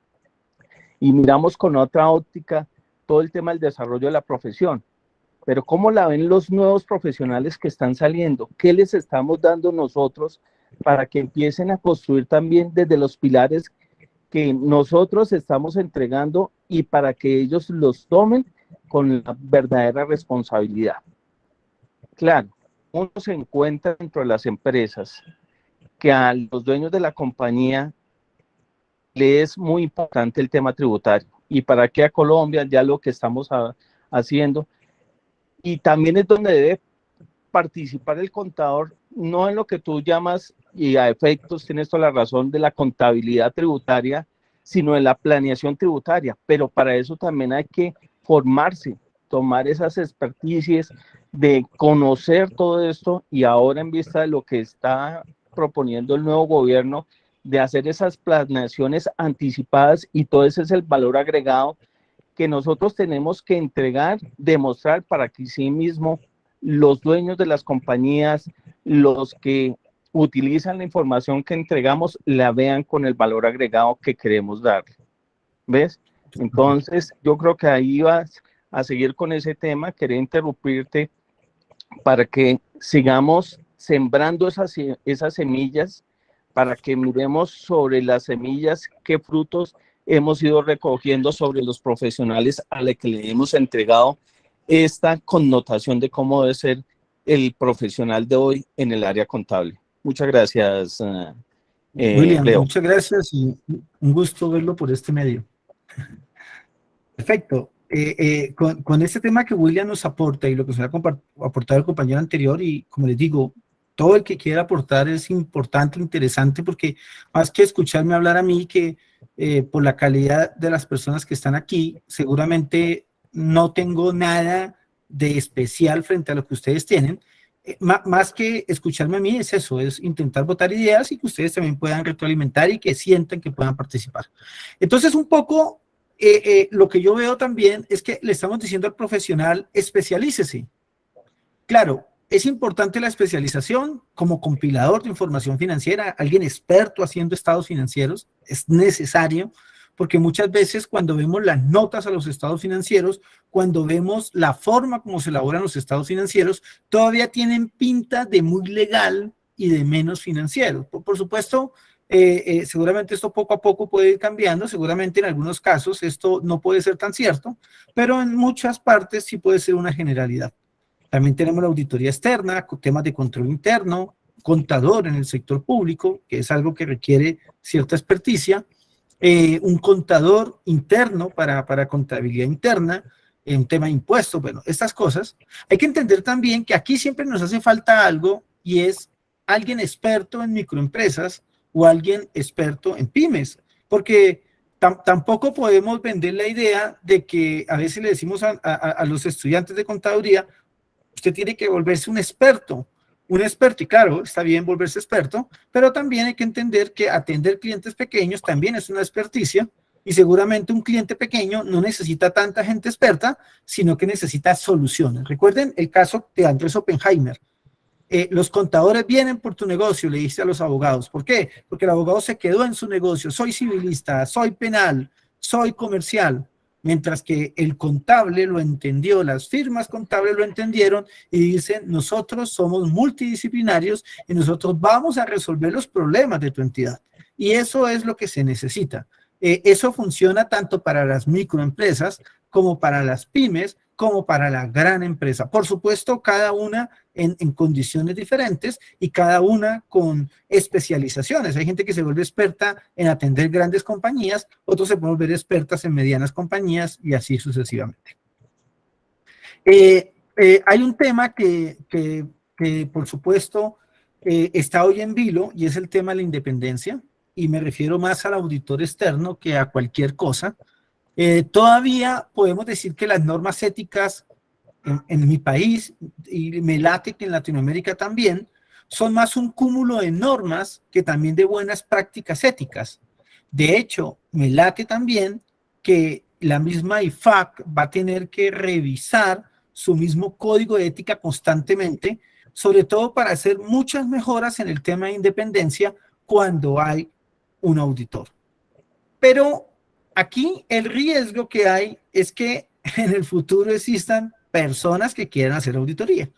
Speaker 4: y miramos con otra óptica todo el tema del desarrollo de la profesión. Pero ¿cómo la ven los nuevos profesionales que están saliendo? ¿Qué les estamos dando nosotros para que empiecen a construir también desde los pilares que nosotros estamos entregando y para que ellos los tomen con la verdadera responsabilidad? Claro, uno se encuentra dentro de las empresas que a los dueños de la compañía le es muy importante el tema tributario. ¿Y para qué a Colombia? Ya lo que estamos haciendo. Y también es donde debe participar el contador, no en lo que tú llamas, y a efectos tienes toda la razón, de la contabilidad tributaria, sino en la planeación tributaria. Pero para eso también hay que formarse, tomar esas experticias de conocer todo esto, y ahora en vista de lo que está proponiendo el nuevo gobierno, de hacer esas planeaciones anticipadas, y todo ese es el valor agregado que nosotros tenemos que entregar, demostrar, para que sí mismo los dueños de las compañías, los que utilizan la información que entregamos, la vean con el valor agregado que queremos darle. ¿Ves? Entonces, yo creo que ahí vas a seguir con ese tema. Quería interrumpirte para que sigamos sembrando esas semillas, para que miremos sobre las semillas qué frutos hemos ido recogiendo sobre los profesionales a los que le hemos entregado esta connotación de cómo debe ser el profesional de hoy en el área contable. Muchas gracias,
Speaker 1: William,
Speaker 4: Leo.
Speaker 1: muchas gracias y un gusto verlo por este medio. Perfecto. Con este tema que William nos aporta y lo que nos ha aportado el compañero anterior, y como les digo, todo el que quiera aportar es importante, interesante, porque más que escucharme hablar a mí, que por la calidad de las personas que están aquí, seguramente no tengo nada de especial frente a lo que ustedes tienen. Más que escucharme a mí es eso, es intentar botar ideas y que ustedes también puedan retroalimentar y que sientan que puedan participar. Entonces, un poco lo que yo veo también es que le estamos diciendo al profesional, especialícese. Claro, es importante la especialización como compilador de información financiera, alguien experto haciendo estados financieros, es necesario, porque muchas veces cuando vemos las notas a los estados financieros, cuando vemos la forma como se elaboran los estados financieros, todavía tienen pinta de muy legal y de menos financiero. Por supuesto, seguramente esto poco a poco puede ir cambiando, seguramente en algunos casos esto no puede ser tan cierto, pero en muchas partes sí puede ser una generalidad. También tenemos la auditoría externa, temas de control interno, contador en el sector público, que es algo que requiere cierta experticia, un contador interno para contabilidad interna, un tema de impuestos, bueno, estas cosas. Hay que entender también que aquí siempre nos hace falta algo, y es alguien experto en microempresas o alguien experto en pymes, porque tampoco podemos vender la idea de que a veces le decimos a los estudiantes de contaduría, usted tiene que volverse un experto, y claro, está bien volverse experto, pero también hay que entender que atender clientes pequeños también es una experticia, y seguramente un cliente pequeño no necesita tanta gente experta, sino que necesita soluciones. Recuerden el caso de Andrés Oppenheimer. Los contadores vienen por tu negocio, le dice a los abogados. ¿Por qué? Porque el abogado se quedó en su negocio. Soy civilista, soy penal, soy comercial. Mientras que el contable lo entendió, las firmas contables lo entendieron y dicen, nosotros somos multidisciplinarios y nosotros vamos a resolver los problemas de tu entidad. Y eso es lo que se necesita. Eso funciona tanto para las microempresas, como para las pymes, como para la gran empresa. Por supuesto, cada una en condiciones diferentes y cada una con especializaciones. Hay gente que se vuelve experta en atender grandes compañías, otros se pueden volver expertas en medianas compañías y así sucesivamente. Hay un tema que por supuesto, está hoy en vilo y es el tema de la independencia, y me refiero más al auditor externo que a cualquier cosa. Todavía podemos decir que las normas éticas en mi país, y me late que en Latinoamérica también, son más un cúmulo de normas que también de buenas prácticas éticas. De hecho, me late también que la misma IFAC va a tener que revisar su mismo código de ética constantemente, sobre todo para hacer muchas mejoras en el tema de independencia cuando hay un auditor. Pero aquí el riesgo que hay es que en el futuro existan personas que quieran hacer auditoría.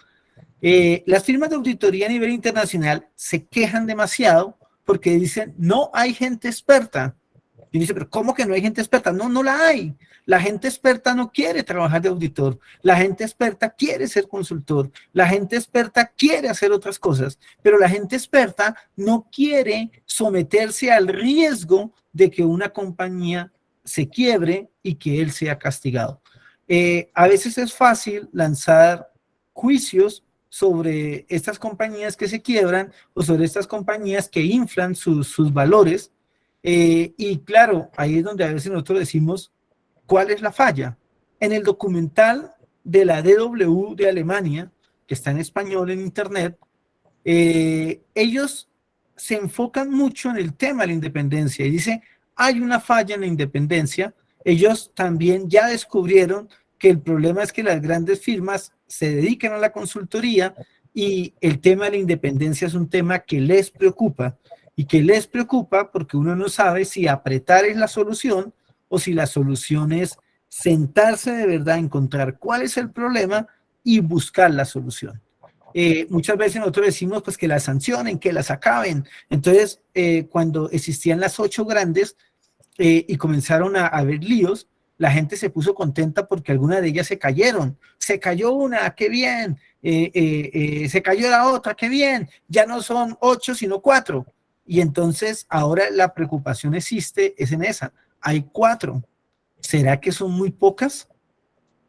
Speaker 1: Las firmas de auditoría a nivel internacional se quejan demasiado porque dicen, no hay gente experta. Y dice, pero ¿cómo que no hay gente experta? No, no la hay. La gente experta no quiere trabajar de auditor. La gente experta quiere ser consultor. La gente experta quiere hacer otras cosas, pero la gente experta no quiere someterse al riesgo de que una compañía se quiebre y que él sea castigado. A veces es fácil lanzar juicios sobre estas compañías que se quiebran o sobre estas compañías que inflan sus valores. Y claro, ahí es donde a veces nosotros decimos, ¿cuál es la falla? En el documental de la DW de Alemania, que está en español en internet, ellos se enfocan mucho en el tema de la independencia y dice, hay una falla en la independencia. Ellos también ya descubrieron que el problema es que las grandes firmas se dedican a la consultoría y el tema de la independencia es un tema que les preocupa. Y que les preocupa porque uno no sabe si apretar es la solución o si la solución es sentarse de verdad, encontrar cuál es el problema y buscar la solución. Muchas veces nosotros decimos pues que las sancionen, que las acaben. Entonces, cuando existían las 8 grandes y comenzaron a haber líos, la gente se puso contenta porque algunas de ellas se cayeron. Se cayó una, qué bien. Se cayó la otra, qué bien. Ya no son 8, sino 4. Y entonces ahora la preocupación existe, es en esa. Hay 4. ¿Será que son muy pocas?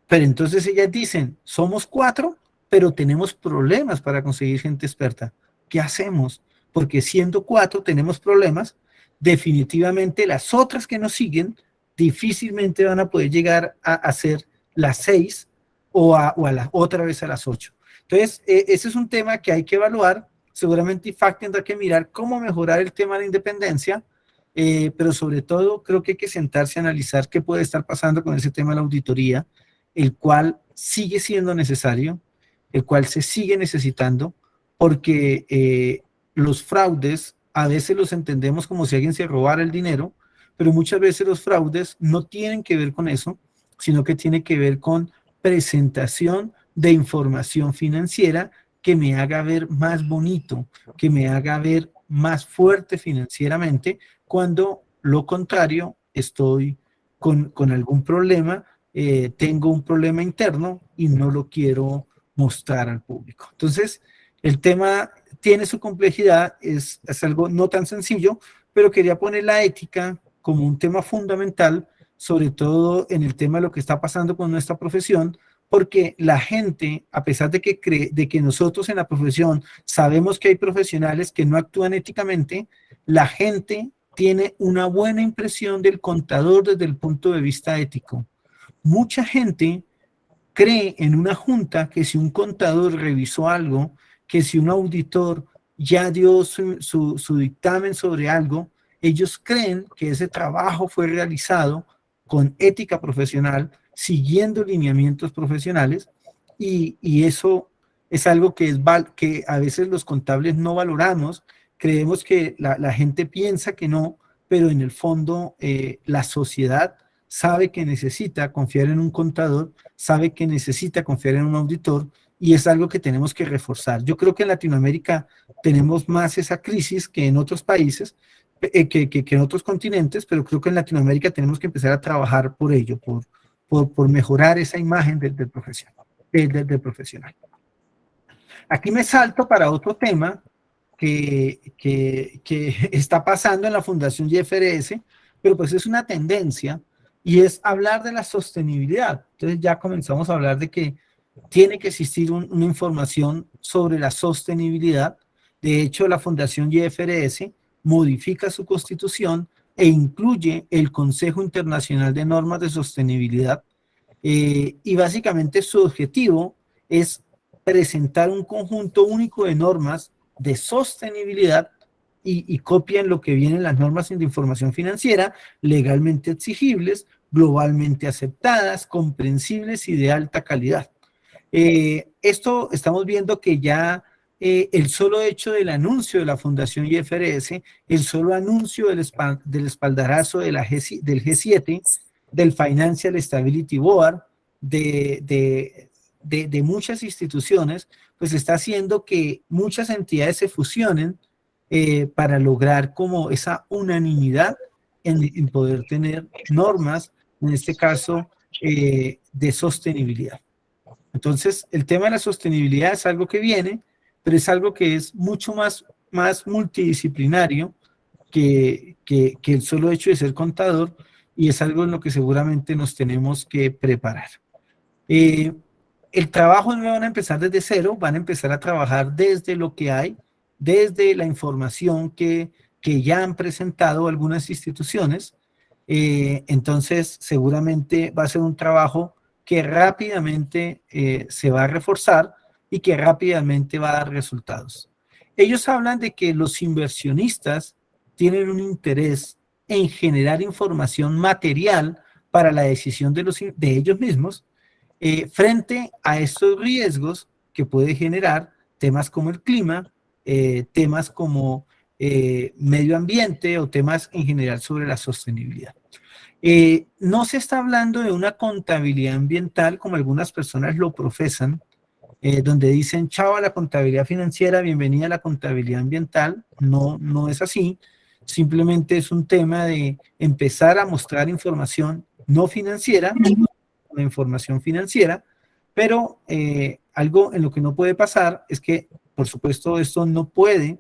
Speaker 1: Pero entonces ellas dicen, somos 4, pero tenemos problemas para conseguir gente experta. ¿Qué hacemos? Porque siendo 4 tenemos problemas. Definitivamente las otras que nos siguen difícilmente van a poder llegar a ser las 6 o otra vez a las 8. Entonces, ese es un tema que hay que evaluar. Seguramente IFAC tendrá que mirar cómo mejorar el tema de la independencia, pero sobre todo creo que hay que sentarse a analizar qué puede estar pasando con ese tema de la auditoría, el cual sigue siendo necesario, el cual se sigue necesitando, porque los fraudes a veces los entendemos como si alguien se robara el dinero, pero muchas veces los fraudes no tienen que ver con eso, sino que tiene que ver con presentación de información financiera que me haga ver más bonito, que me haga ver más fuerte financieramente, cuando lo contrario estoy con algún problema, tengo un problema interno y no lo quiero mostrar al público. Entonces, el tema tiene su complejidad, es algo no tan sencillo, pero quería poner la ética como un tema fundamental, sobre todo en el tema de lo que está pasando con nuestra profesión, porque la gente, a pesar de que nosotros en la profesión sabemos que hay profesionales que no actúan éticamente, la gente tiene una buena impresión del contador desde el punto de vista ético. Mucha gente cree en una junta que si un contador revisó algo, que si un auditor ya dio su dictamen sobre algo, ellos creen que ese trabajo fue realizado con ética profesional, siguiendo lineamientos profesionales, y eso es algo que a veces los contables no valoramos. Creemos que la gente piensa que no, pero en el fondo la sociedad sabe que necesita confiar en un contador, sabe que necesita confiar en un auditor, y es algo que tenemos que reforzar. Yo creo que en Latinoamérica tenemos más esa crisis que en otros países, que en otros continentes, pero creo que en Latinoamérica tenemos que empezar a trabajar por ello, por por mejorar esa imagen del profesional, del profesional. Aquí me salto para otro tema que está pasando en la Fundación IFRS, pero pues es una tendencia, y es hablar de la sostenibilidad. Entonces ya comenzamos a hablar de que tiene que existir una información sobre la sostenibilidad. De hecho, la Fundación IFRS modifica su constitución e incluye el Consejo Internacional de Normas de Sostenibilidad, y básicamente su objetivo es presentar un conjunto único de normas de sostenibilidad y copian lo que vienen las normas de información financiera, legalmente exigibles, globalmente aceptadas, comprensibles y de alta calidad. Esto estamos viendo que ya el solo hecho del anuncio de la Fundación IFRS, el solo anuncio del espaldarazo de del G7, del Financial Stability Board, de muchas instituciones, pues está haciendo que muchas entidades se fusionen para lograr como esa unanimidad en poder tener normas, en este caso, de sostenibilidad. Entonces, el tema de la sostenibilidad es algo que viene, pero es algo que es mucho más multidisciplinario que el solo hecho de ser contador, y es algo en lo que seguramente nos tenemos que preparar. El trabajo no van a empezar desde cero, van a empezar a trabajar desde lo que hay, desde la información que ya han presentado algunas instituciones. Entonces, seguramente va a ser un trabajo que rápidamente se va a reforzar y que rápidamente va a dar resultados. Ellos hablan de que los inversionistas tienen un interés en generar información material para la decisión de ellos mismos frente a estos riesgos que puede generar temas como el clima, temas como medio ambiente o temas en general sobre la sostenibilidad. No se está hablando de una contabilidad ambiental como algunas personas lo profesan, donde dicen chao a la contabilidad financiera, bienvenida a la contabilidad ambiental. No, no es así. Simplemente es un tema de empezar a mostrar información no financiera, la información financiera, pero algo en lo que no puede pasar es que, por supuesto, esto no puede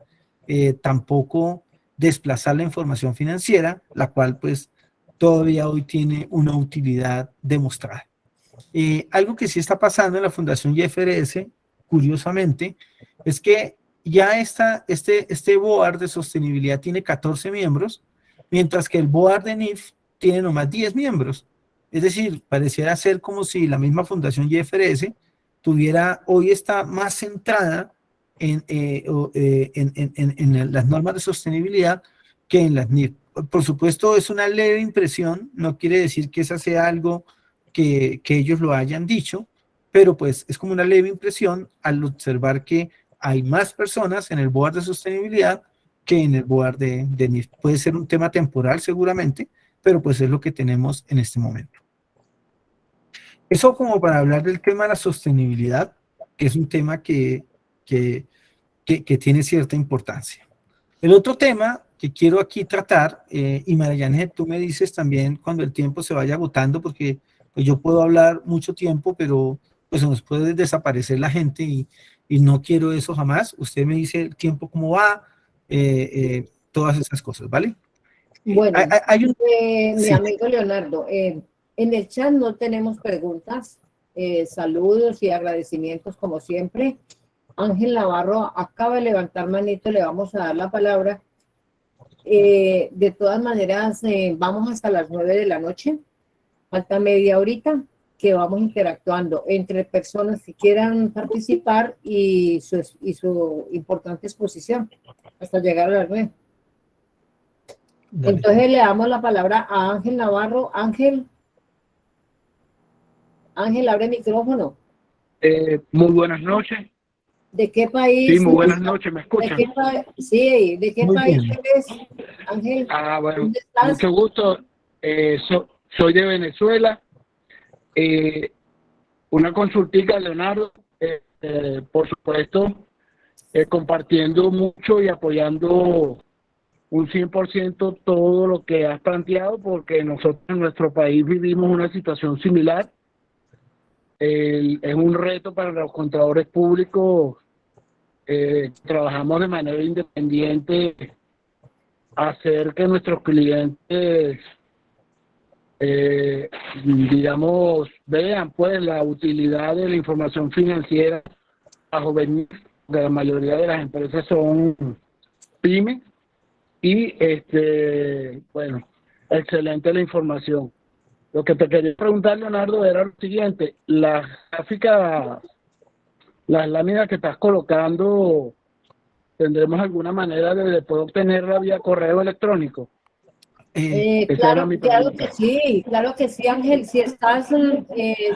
Speaker 1: tampoco desplazar la información financiera, la cual pues todavía hoy tiene una utilidad demostrada. Algo que sí está pasando en la Fundación IFRS, curiosamente, es que ya este board de sostenibilidad tiene 14 miembros, mientras que el board de NIF tiene nomás 10 miembros. Es decir, pareciera ser como si la misma Fundación IFRS hoy está más centrada en las normas de sostenibilidad que en las NIF. Por supuesto, es una leve impresión, no quiere decir que esa sea algo que ellos lo hayan dicho, pero pues es como una leve impresión al observar que hay más personas en el board de sostenibilidad que en el board de NIF. Puede ser un tema temporal seguramente, pero pues es lo que tenemos en este momento. Eso como para hablar del tema de la sostenibilidad, que es un tema que tiene cierta importancia. El otro tema que quiero aquí tratar, y Marianne, tú me dices también cuando el tiempo se vaya agotando, porque pues yo puedo hablar mucho tiempo, pero pues se nos puede desaparecer la gente y no quiero eso jamás. Usted me dice el tiempo cómo va, todas esas cosas, ¿vale?
Speaker 2: Bueno, mi
Speaker 1: sí.
Speaker 2: amigo Leonardo, en el chat no tenemos preguntas, saludos y agradecimientos como siempre. Ángel Navarro acaba de levantar manito, le vamos a dar la palabra. De todas maneras, vamos hasta las 9 de la noche, falta media horita, que vamos interactuando entre personas que quieran participar y su importante exposición, hasta llegar a las 9.
Speaker 1: Dale.
Speaker 2: Entonces le damos la palabra a Ángel Navarro. Ángel, abre micrófono.
Speaker 5: Muy buenas noches.
Speaker 2: ¿De qué país?
Speaker 5: Sí, muy buenas noches, ¿me escuchan?
Speaker 2: ¿De qué
Speaker 1: Muy
Speaker 2: país
Speaker 1: bien.
Speaker 2: eres, Ángel?
Speaker 5: Bueno,
Speaker 2: ¿Dónde estás?
Speaker 5: mucho gusto. Soy de Venezuela. Una consultica, Leonardo, por supuesto, compartiendo mucho y apoyando un 100% todo lo que has planteado, porque nosotros en nuestro país vivimos una situación similar. Es un reto para los contadores públicos. Trabajamos de manera independiente, hacer que nuestros clientes, digamos, vean pues la utilidad de la información financiera a jóvenes, que la mayoría de las empresas son pymes. Y bueno, excelente la información. Lo que te quería preguntar, Leonardo, era lo siguiente: las gráficas, las láminas que estás colocando, ¿tendremos alguna manera de poder obtenerla vía correo electrónico? Esa era mi pregunta.
Speaker 2: Claro que sí, Ángel. Si estás,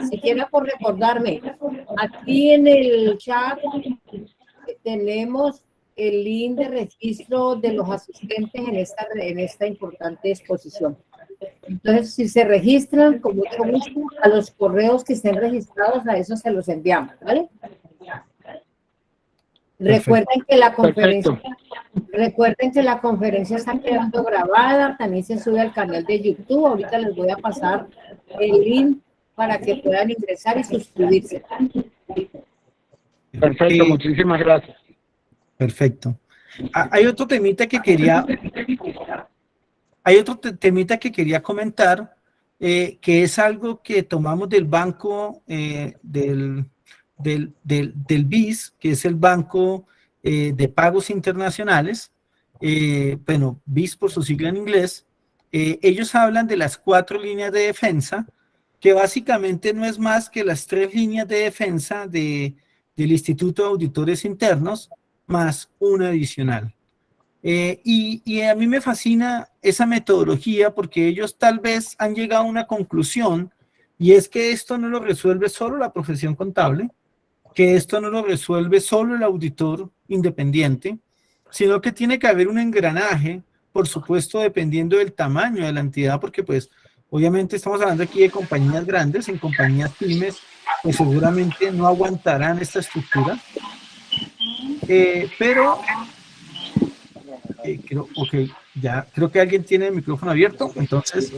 Speaker 2: siquiera por recordarme, aquí en el chat tenemos el link de registro de los asistentes en esta importante exposición. Entonces, si se registran, con mucho gusto, a los correos que estén registrados, a esos se los enviamos, ¿vale? Recuerden que la conferencia está quedando grabada, también se sube al canal de YouTube. Ahorita les voy a pasar el link para que puedan ingresar y suscribirse.
Speaker 5: Perfecto, muchísimas gracias.
Speaker 1: Perfecto. Hay otro temita que quería comentar, que es algo que tomamos del banco del BIS, que es el Banco de Pagos Internacionales, bueno, BIS por su sigla en inglés. Ellos hablan de las 4 líneas de defensa, que básicamente no es más que las 3 líneas de defensa del Instituto de Auditores Internos, más una adicional. Y a mí me fascina esa metodología, porque ellos tal vez han llegado a una conclusión, y es que esto no lo resuelve solo la profesión contable, que esto no lo resuelve solo el auditor independiente, sino que tiene que haber un engranaje, por supuesto, dependiendo del tamaño de la entidad, porque pues obviamente estamos hablando aquí de compañías grandes. En compañías pymes pues seguramente no aguantarán esta estructura, pero creo que alguien tiene el micrófono abierto, entonces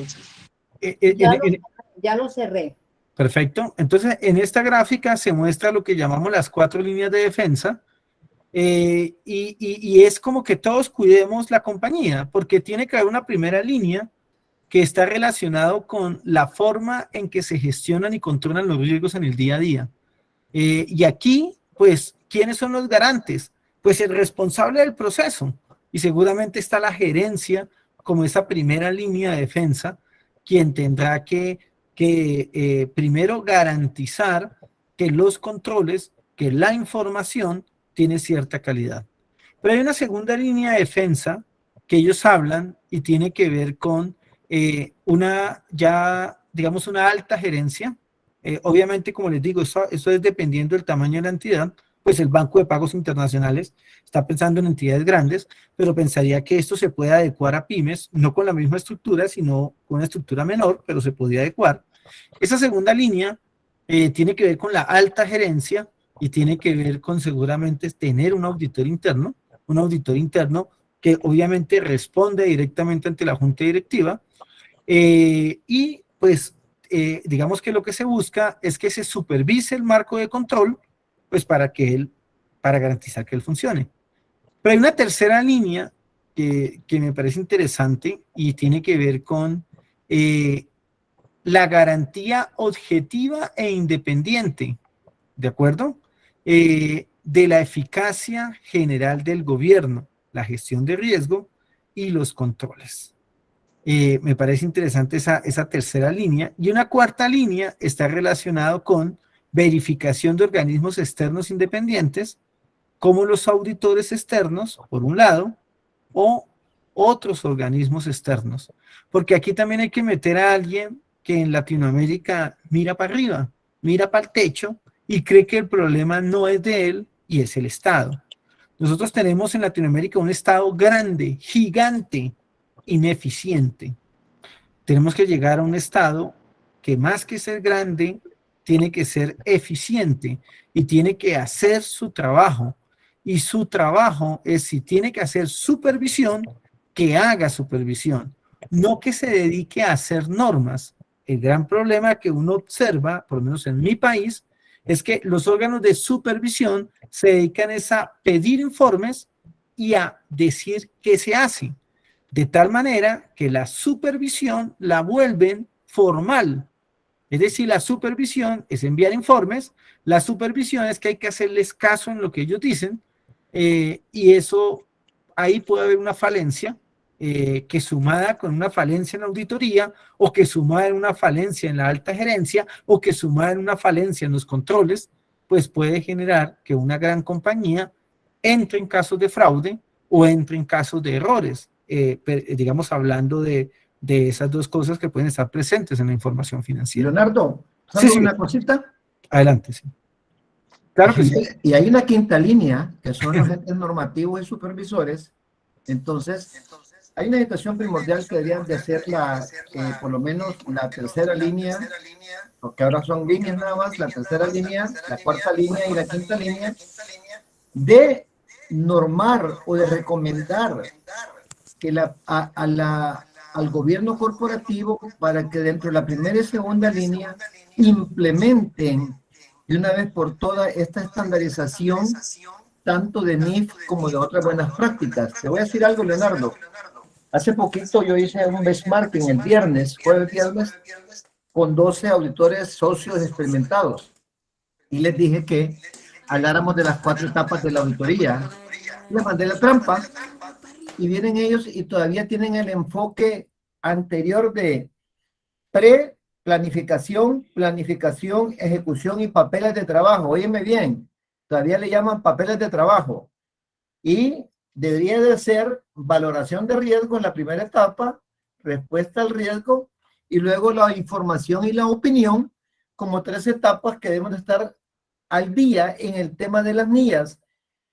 Speaker 2: Ya lo cerré.
Speaker 1: perfecto. Entonces, en esta gráfica se muestra lo que llamamos las 4 líneas de defensa, y es como que todos cuidemos la compañía, porque tiene que haber una primera línea que está relacionado con la forma en que se gestionan y controlan los riesgos en el día a día. Y aquí, pues, ¿quiénes son los garantes? Pues el responsable del proceso, y seguramente está la gerencia como esa primera línea de defensa, quien tendrá que primero garantizar que los controles, que la información tiene cierta calidad. Pero hay una segunda línea de defensa que ellos hablan y tiene que ver con una alta gerencia. Obviamente, como les digo, eso es dependiendo del tamaño de la entidad. Pues el Banco de Pagos Internacionales está pensando en entidades grandes, pero pensaría que esto se puede adecuar a pymes, no con la misma estructura, sino con una estructura menor, pero se podría adecuar. Esa segunda línea tiene que ver con la alta gerencia, y tiene que ver con seguramente tener un auditor interno que obviamente responde directamente ante la junta directiva, y pues digamos que lo que se busca es que se supervise el marco de control, pues para garantizar que él funcione. Pero hay una tercera línea que me parece interesante, y tiene que ver con la garantía objetiva e independiente, ¿de acuerdo? De la eficacia general del gobierno, la gestión de riesgo y los controles. Me parece interesante esa tercera línea. Y una cuarta línea está relacionado con verificación de organismos externos independientes, como los auditores externos, por un lado, o otros organismos externos. Porque aquí también hay que meter a alguien que en Latinoamérica mira para arriba, mira para el techo, y cree que el problema no es de él y es el Estado. Nosotros tenemos en Latinoamérica un Estado grande, gigante, ineficiente. Tenemos que llegar a un Estado que, más que ser grande, tiene que ser eficiente y tiene que hacer su trabajo. Y su trabajo es, si tiene que hacer supervisión, que haga supervisión, no que se dedique a hacer normas. El gran problema que uno observa, por lo menos en mi país, es que los órganos de supervisión se dedican a pedir informes y a decir qué se hace, de tal manera que la supervisión la vuelven formal. Es decir, la supervisión es enviar informes, la supervisión es que hay que hacerles caso en lo que ellos dicen, y eso, ahí puede haber una falencia, que sumada con una falencia en la auditoría, o que sumada en una falencia en la alta gerencia, o que sumada en una falencia en los controles, pues puede generar que una gran compañía entre en casos de fraude o entre en casos de errores, digamos hablando de esas dos cosas que pueden estar presentes en la información financiera.
Speaker 3: Leonardo,
Speaker 1: Sí,
Speaker 3: ¿sabes
Speaker 1: sí.
Speaker 3: una cosita?
Speaker 1: Adelante, sí. Claro que sí.
Speaker 3: Y hay una quinta línea, que son los entes normativos y supervisores. Entonces, hay una situación primordial que deberían de hacer por lo menos la tercera línea, porque ahora son líneas nada más, la tercera línea, la cuarta línea y la quinta línea, de normar o de recomendar que al gobierno corporativo, para que dentro de la primera y segunda línea implementen de una vez por todas esta estandarización tanto de NIF como de otras buenas prácticas. Te voy a decir algo, Leonardo. Hace poquito yo hice un benchmarking el viernes, jueves viernes, con 12 auditores socios experimentados. Y les dije que habláramos de las 4 etapas de la auditoría. Les mandé la trampa y vienen ellos y todavía tienen el enfoque anterior de planificación, ejecución y papeles de trabajo. Óyeme bien, todavía le llaman papeles de trabajo. Y debería de ser valoración de riesgo en la primera etapa, respuesta al riesgo y luego la información y la opinión como 3 etapas que debemos de estar al día en el tema de las NIAs.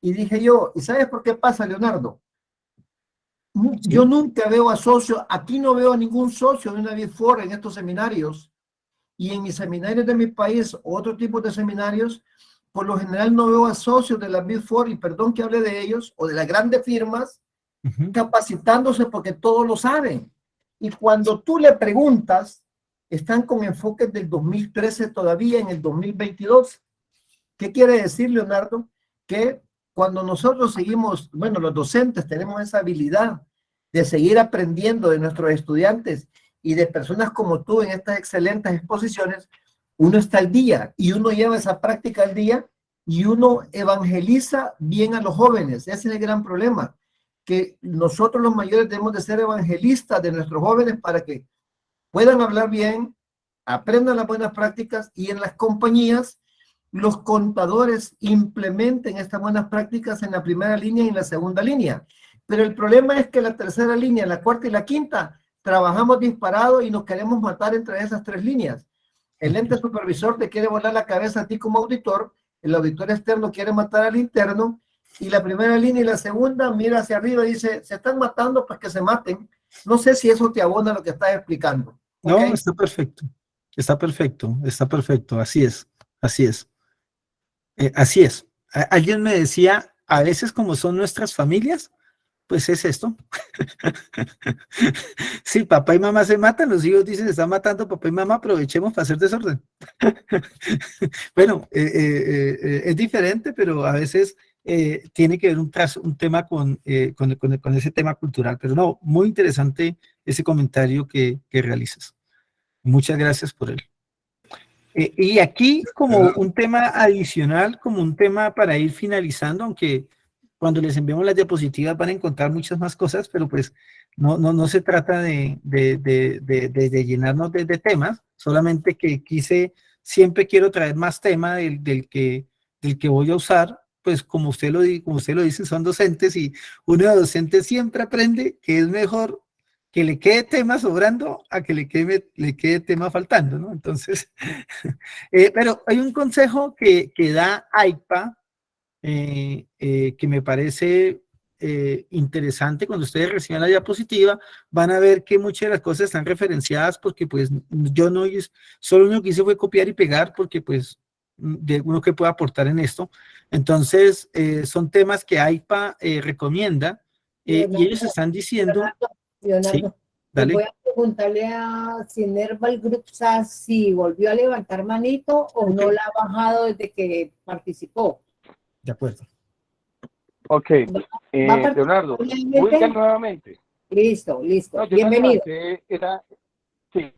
Speaker 3: Y dije yo, ¿y sabes por qué pasa, Leonardo? Yo nunca veo a socios, aquí no veo a ningún socio de una Big Four en estos seminarios, y en mis seminarios de mi país, otro tipo de seminarios, por lo general no veo a socios de la Big Four, y perdón que hable de ellos, o de las grandes firmas, capacitándose porque todos lo saben. Y cuando tú le preguntas, están con enfoques del 2013 todavía en el 2022. ¿Qué quiere decir, Leonardo? Que cuando nosotros seguimos, bueno, los docentes tenemos esa habilidad de seguir aprendiendo de nuestros estudiantes y de personas como tú en estas excelentes exposiciones, uno está al día y uno lleva esa práctica al día y uno evangeliza bien a los jóvenes. Ese es el gran problema, que nosotros los mayores debemos de ser evangelistas de nuestros jóvenes para que puedan hablar bien, aprendan las buenas prácticas y en las compañías los contadores implementen estas buenas prácticas en la primera línea y en la segunda línea. Pero el problema es que la tercera línea, la cuarta y la quinta, trabajamos disparado y nos queremos matar entre esas 3 líneas. El ente supervisor te quiere volar la cabeza a ti como auditor, el auditor externo quiere matar al interno, y la primera línea y la segunda mira hacia arriba y dice, se están matando, pues que se maten. No sé si eso te abona lo que estás explicando.
Speaker 1: No,
Speaker 3: ¿Okay?
Speaker 1: está perfecto, está perfecto, así es, así es. Así es. Alguien me decía, a veces como son nuestras familias, pues es esto. Si papá y mamá se matan, los hijos dicen, se están matando papá y mamá, aprovechemos para hacer desorden. Bueno, es diferente, pero a veces tiene que ver un tema con ese tema cultural. Pero no, muy interesante ese comentario que realizas. Muchas gracias por él. Y aquí como un tema adicional, como un tema para ir finalizando, aunque cuando les enviamos las diapositivas van a encontrar muchas más cosas, pero pues no se trata de llenarnos de temas, solamente que siempre quiero traer más tema del que voy a usar, pues como usted lo dice, son docentes y uno de docentes siempre aprende que es mejor que le quede tema sobrando a que le quede tema faltando, ¿no? Entonces, pero hay un consejo que da AIPA que me parece interesante. Cuando ustedes reciban la diapositiva, van a ver que muchas de las cosas están referenciadas porque pues yo no hice, solo lo que hice fue copiar y pegar porque pues de uno que pueda aportar en esto. Entonces, son temas que AIPA recomienda y ellos están diciendo, sí,
Speaker 2: Leonardo,
Speaker 1: dale.
Speaker 2: voy a preguntarle a Cinerval Group SAS si volvió a levantar manito o no la ha bajado desde que participó.
Speaker 1: De acuerdo.
Speaker 4: Ok,
Speaker 2: ¿Va a participar
Speaker 4: Leonardo,
Speaker 2: finalmente?
Speaker 4: vuelta nuevamente.
Speaker 2: Listo, listo.
Speaker 4: No, yo
Speaker 2: Bienvenido.
Speaker 4: sí,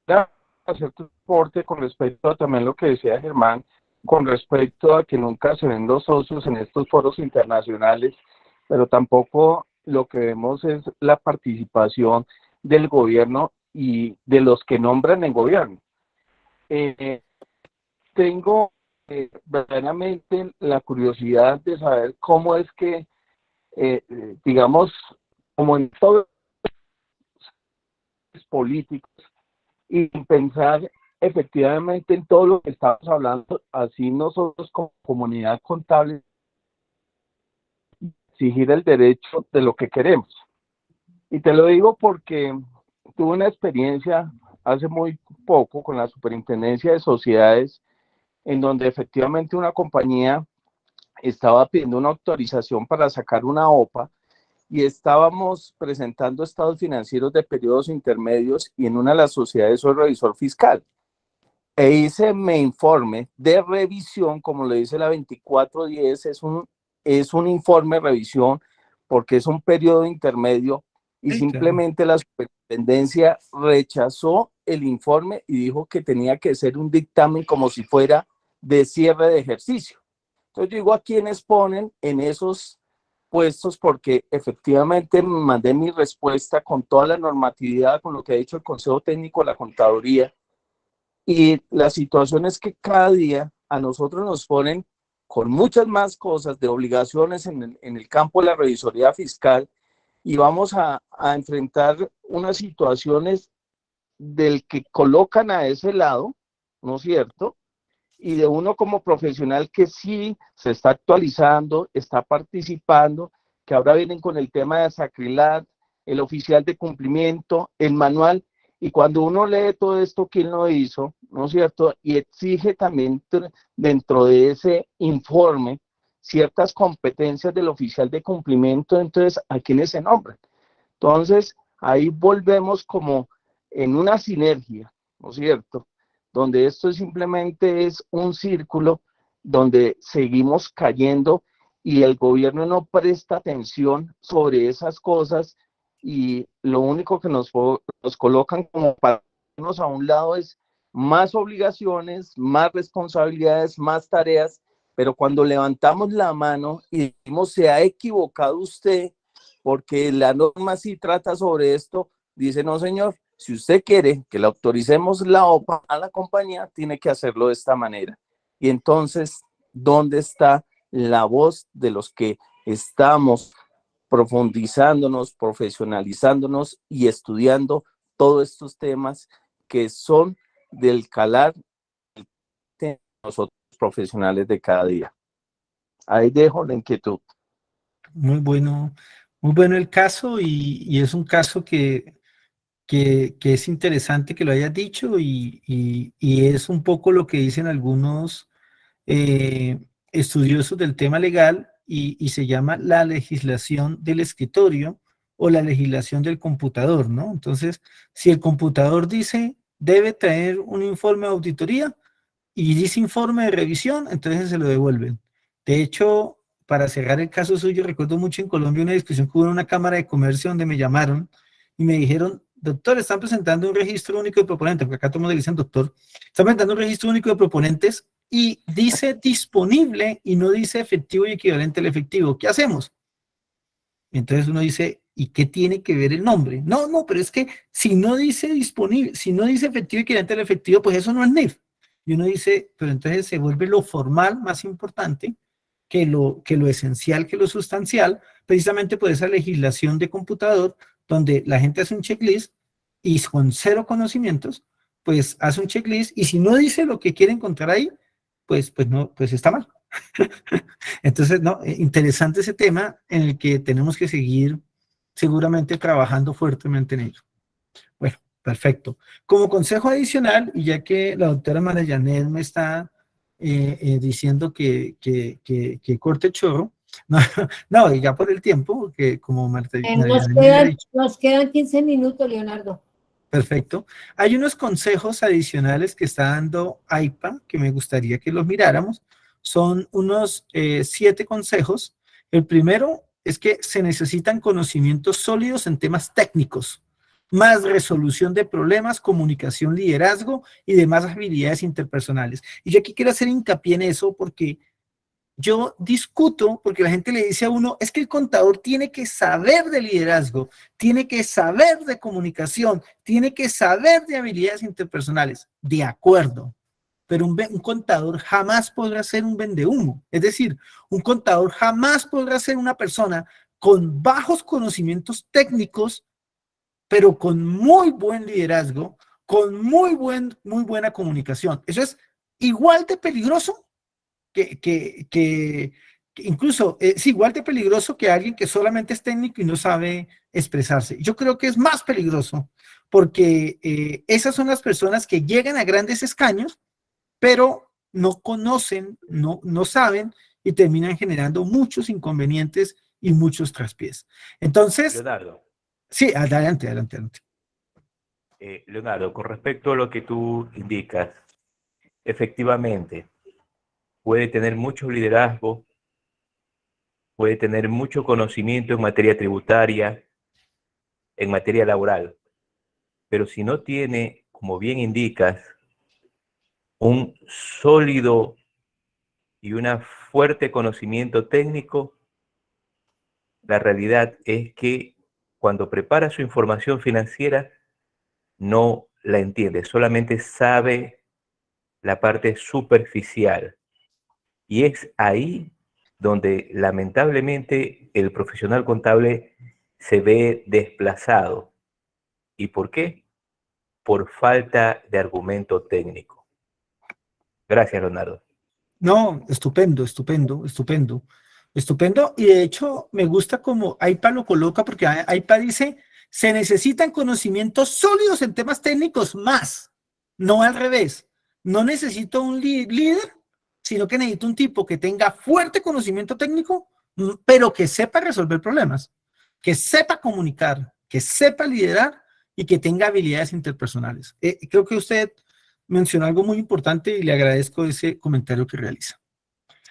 Speaker 4: era hacer tu reporte con respecto a también lo que decía Germán, con respecto a que nunca se ven los socios en estos foros internacionales, pero tampoco lo que vemos es la participación del gobierno y de los que nombran en gobierno. Tengo verdaderamente la curiosidad de saber cómo es que, digamos, como en todos los políticos, y pensar efectivamente en todo lo que estamos hablando, así nosotros como comunidad contable, exigir el derecho de lo que queremos. Y te lo digo porque tuve una experiencia hace muy poco con la Superintendencia de Sociedades, en donde efectivamente una compañía estaba pidiendo una autorización para sacar una OPA y estábamos presentando estados financieros de periodos intermedios y en una de las sociedades soy revisor fiscal. E hice mi informe de revisión, como le dice la 2410, es un informe de revisión porque es un periodo intermedio y
Speaker 1: Sí,
Speaker 4: simplemente la superintendencia rechazó el informe y dijo que tenía que ser un dictamen como si fuera de cierre de ejercicio. Entonces yo digo a quienes ponen en esos puestos porque efectivamente mandé mi respuesta con toda la normatividad, con lo que ha dicho el Consejo Técnico de la Contaduría, y la situación es que cada día a nosotros nos ponen con muchas más cosas de obligaciones en el campo de la revisoría fiscal y vamos a enfrentar unas situaciones del que colocan a ese lado, ¿no es cierto? Y de uno como profesional que sí se está actualizando, está participando, que ahora vienen con el tema de Sacrilat, el oficial de cumplimiento, el manual, y cuando uno lee todo esto, ¿quién lo hizo? ¿No es cierto? Y exige también dentro de ese informe ciertas competencias del oficial de cumplimiento, entonces, ¿a quiénes se nombran? Entonces, ahí volvemos como en una sinergia, ¿no es cierto? Donde esto simplemente es un círculo donde seguimos cayendo y el gobierno no presta atención sobre esas cosas y lo único que nos colocan como para irnos a un lado es más obligaciones, más responsabilidades, más tareas, pero cuando levantamos la mano y decimos se ha equivocado usted porque la norma sí trata sobre esto, dice no señor, si usted quiere que le autoricemos la OPA a la compañía, tiene que hacerlo de esta manera. Y entonces, ¿dónde está la voz de los que estamos profundizándonos, profesionalizándonos y estudiando todos estos temas que son del calar de nosotros profesionales de cada día? Ahí dejo la inquietud.
Speaker 1: Muy bueno el caso y es un caso que es interesante que lo hayas dicho y es un poco lo que dicen algunos estudiosos del tema legal y se llama la legislación del escritorio o la legislación del computador, ¿no? Entonces, si el computador dice debe traer un informe de auditoría y dice informe de revisión, entonces se lo devuelven. De hecho, para cerrar el caso suyo, recuerdo mucho en Colombia una discusión que hubo en una cámara de comercio donde me llamaron y me dijeron, doctor, están presentando un registro único de proponentes, porque acá todo el mundo le dicen doctor, están presentando un registro único de proponentes y dice disponible y no dice efectivo y equivalente al efectivo. ¿Qué hacemos? Entonces uno dice, ¿y qué tiene que ver el nombre? No, pero es que si no dice disponible, si no dice efectivo y equivalente al efectivo, pues eso no es NIF. Y uno dice, pero entonces se vuelve lo formal más importante que lo esencial, que lo sustancial, precisamente por esa legislación de computador, donde la gente hace un checklist y con cero conocimientos, pues hace un checklist y si no dice lo que quiere encontrar ahí, pues no, pues está mal. Entonces, no, interesante ese tema en el que tenemos que seguir seguramente trabajando fuertemente en ello. Bueno, perfecto. Como consejo adicional, y ya que la doctora Marayanet me está diciendo que corte el chorro, No, no, y ya por el tiempo, que como María
Speaker 2: Nos
Speaker 1: Daniela había dicho,
Speaker 2: nos quedan 15 minutos, Leonardo.
Speaker 1: perfecto. Hay unos consejos adicionales que está dando AIPA que me gustaría que los miráramos. Son unos 7 consejos. El primero es que se necesitan conocimientos sólidos en temas técnicos, más resolución de problemas, comunicación, liderazgo y demás habilidades interpersonales. Y yo aquí quiero hacer hincapié en eso porque yo discuto, porque la gente le dice a uno, es que el contador tiene que saber de liderazgo, tiene que saber de comunicación, tiene que saber de habilidades interpersonales. De acuerdo, pero un contador jamás podrá ser un vendehumo. Es decir, un contador jamás podrá ser una persona con bajos conocimientos técnicos, pero con muy buen liderazgo, con muy buena comunicación. Eso es igual de peligroso que, que, que, que incluso es igual de peligroso que alguien que solamente es técnico y no sabe expresarse. Yo creo que es más peligroso porque esas son las personas que llegan a grandes escaños, pero no conocen, no saben y terminan generando muchos inconvenientes y muchos traspiés. Entonces,
Speaker 6: Leonardo,
Speaker 1: sí, adelante, adelante, adelante.
Speaker 6: Leonardo, con respecto a lo que tú indicas, efectivamente, puede tener mucho liderazgo, puede tener mucho conocimiento en materia tributaria, en materia laboral, pero si no tiene, como bien indicas, un sólido y un fuerte conocimiento técnico, la realidad es que cuando prepara su información financiera no la entiende, solamente sabe la parte superficial. Y es ahí donde lamentablemente el profesional contable se ve desplazado. ¿Y por qué? Por falta de argumento técnico. Gracias, Leonardo.
Speaker 1: No, estupendo, estupendo, estupendo, estupendo. Y de hecho, me gusta como AIPA lo coloca, porque AIPA dice, se necesitan conocimientos sólidos en temas técnicos más, no al revés. No necesito un líder, sino que necesito un tipo que tenga fuerte conocimiento técnico, pero que sepa resolver problemas, que sepa comunicar, que sepa liderar y que tenga habilidades interpersonales. Creo que usted mencionó algo muy importante y le agradezco ese comentario que realiza.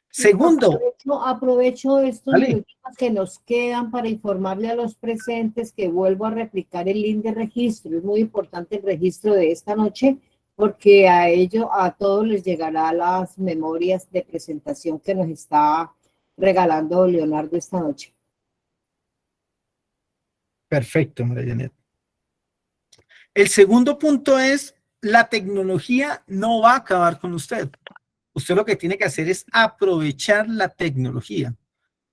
Speaker 1: Segundo,
Speaker 2: Aprovecho estos
Speaker 1: ¿vale?
Speaker 2: minutos que nos quedan para informarle a los presentes que vuelvo a replicar el link de registro. Es muy importante el registro de esta noche porque a todos les llegará las memorias de presentación que nos está regalando Leonardo esta noche.
Speaker 1: Perfecto, María Janet. El segundo punto es, la tecnología no va a acabar con usted. Usted lo que tiene que hacer es aprovechar la tecnología,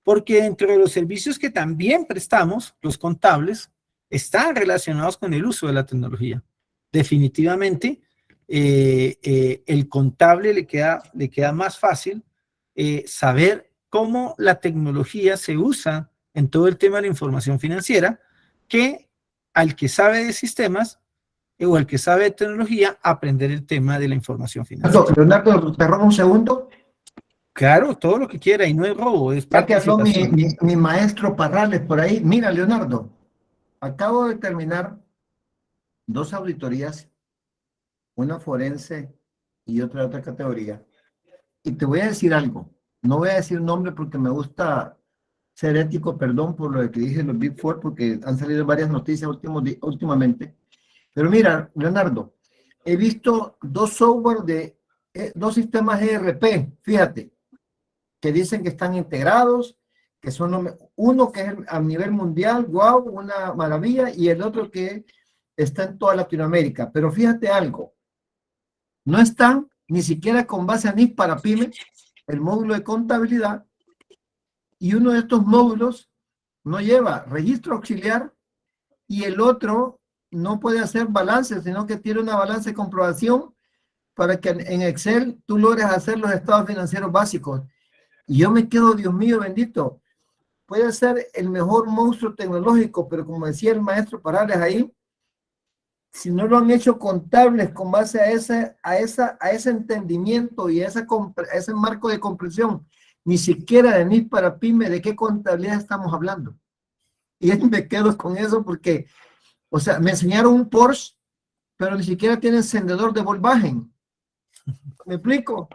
Speaker 1: porque dentro de los servicios que también prestamos, los contables, están relacionados con el uso de la tecnología. Definitivamente, el contable le queda más fácil saber cómo la tecnología se usa en todo el tema de la información financiera que al que sabe de sistemas o al que sabe de tecnología aprender el tema de la información financiera.
Speaker 3: Leonardo, te robo un segundo.
Speaker 1: Claro, todo lo que quiera y no es robo, es
Speaker 3: Ya que habló
Speaker 1: participación.
Speaker 3: mi maestro Parrales por ahí. Mira, Leonardo, acabo de terminar 2 auditorías, una forense y otra de otra categoría. Y te voy a decir algo. No voy a decir nombre porque me gusta ser ético, perdón por lo que dije en los Big Four, porque han salido varias noticias últimamente. Pero mira, Leonardo, he visto 2 software de 2 sistemas ERP, fíjate, que dicen que están integrados, que son uno que es a nivel mundial, wow, una maravilla, y el otro que está en toda Latinoamérica. Pero fíjate algo, no están ni siquiera con base a NIF para pymes, el módulo de contabilidad, y uno de estos módulos no lleva registro auxiliar y el otro no puede hacer balance, sino que tiene una balance de comprobación para que en Excel tú logres hacer los estados financieros básicos. Y yo me quedo, Dios mío bendito, puede ser el mejor monstruo tecnológico, pero como decía el maestro Parales ahí, si no lo han hecho contables con base a ese entendimiento y a ese marco de comprensión ni siquiera de NIF para pyme, ¿de qué contabilidad estamos hablando? Y me quedo con eso porque, o sea, me enseñaron un Porsche, pero ni siquiera tiene encendedor de Volkswagen. ¿Me explico?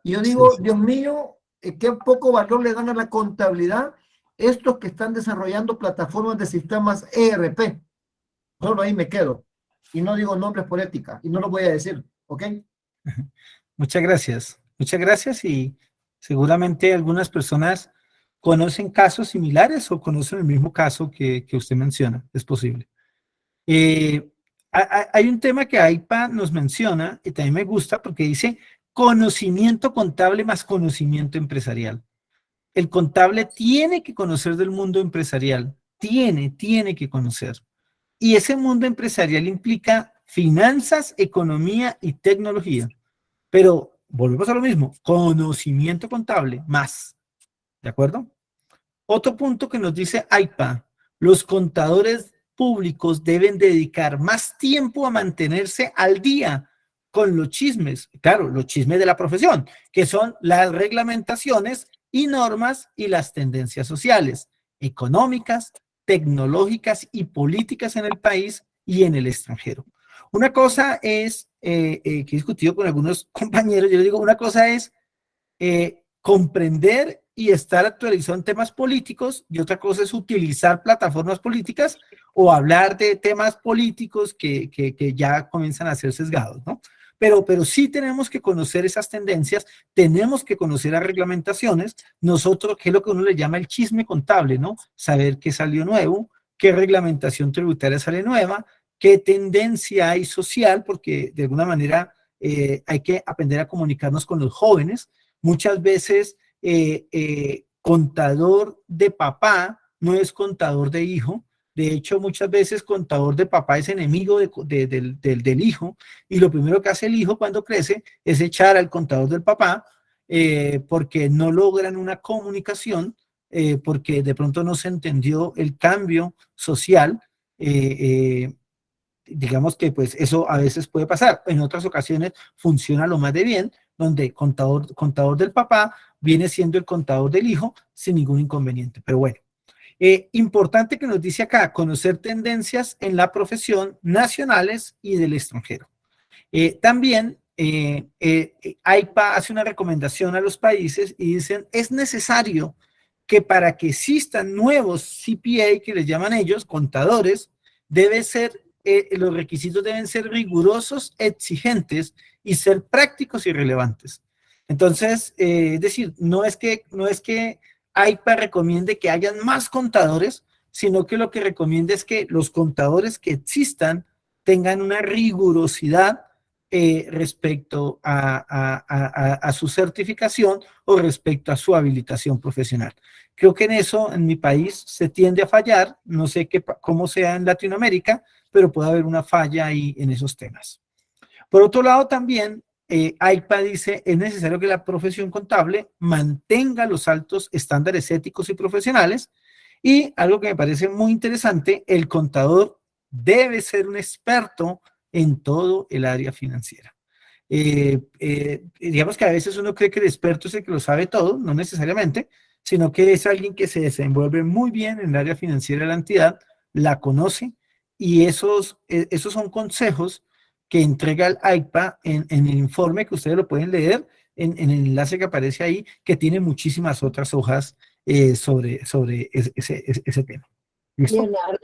Speaker 3: Y yo digo,
Speaker 1: Sí, sí.
Speaker 3: Dios mío, qué poco valor le dan a la contabilidad estos que están desarrollando plataformas de sistemas ERP. Solo ahí me quedo. Y no digo nombres por ética, y no lo voy a decir, ¿ok?
Speaker 1: Muchas gracias. Muchas gracias y seguramente algunas personas conocen casos similares o conocen el mismo caso que usted menciona. Es posible. Hay un tema que AIPA nos menciona y también me gusta porque dice conocimiento contable más conocimiento empresarial. El contable tiene que conocer del mundo empresarial, tiene que conocer. Y ese mundo empresarial implica finanzas, economía y tecnología. Pero volvemos a lo mismo, conocimiento contable más, ¿de acuerdo? Otro punto que nos dice AIPA, los contadores públicos deben dedicar más tiempo a mantenerse al día con los chismes, claro, los chismes de la profesión, que son las reglamentaciones y normas y las tendencias sociales, económicas, tecnológicas y políticas en el país y en el extranjero. Una cosa es, que he discutido con algunos compañeros, yo les digo, una cosa es comprender y estar actualizado en temas políticos y otra cosa es utilizar plataformas políticas o hablar de temas políticos que ya comienzan a ser sesgados, ¿no? Pero sí tenemos que conocer esas tendencias, tenemos que conocer las reglamentaciones, nosotros, que es lo que uno le llama el chisme contable, ¿no? Saber qué salió nuevo, qué reglamentación tributaria sale nueva, qué tendencia hay social, porque de alguna manera hay que aprender a comunicarnos con los jóvenes. Muchas veces contador de papá no es contador de hijo. De hecho, muchas veces contador de papá es enemigo del hijo y lo primero que hace el hijo cuando crece es echar al contador del papá porque no logran una comunicación, porque de pronto no se entendió el cambio social. Digamos que pues eso a veces puede pasar. En otras ocasiones funciona lo más de bien, donde contador del papá viene siendo el contador del hijo sin ningún inconveniente. Pero bueno, importante que nos dice acá, conocer tendencias en la profesión nacionales y del extranjero. También AIPA hace una recomendación a los países y dicen, es necesario que para que existan nuevos CPA, que les llaman ellos, contadores, los requisitos deben ser rigurosos, exigentes y ser prácticos y relevantes. Entonces, es decir, no es que AIPA recomiende que hayan más contadores, sino que lo que recomienda es que los contadores que existan tengan una rigurosidad respecto a su certificación o respecto a su habilitación profesional. Creo que en eso, en mi país, se tiende a fallar, no sé cómo sea en Latinoamérica, pero puede haber una falla ahí en esos temas. Por otro lado, también AIPA dice, es necesario que la profesión contable mantenga los altos estándares éticos y profesionales, y algo que me parece muy interesante, el contador debe ser un experto en todo el área financiera. Digamos que a veces uno cree que el experto es el que lo sabe todo, no necesariamente, sino que es alguien que se desenvuelve muy bien en el área financiera de la entidad, la conoce, y esos son consejos que entrega el AIPA en el informe, que ustedes lo pueden leer en el enlace que aparece ahí, que tiene muchísimas otras hojas sobre ese tema. ¿Listo?
Speaker 2: Leonardo,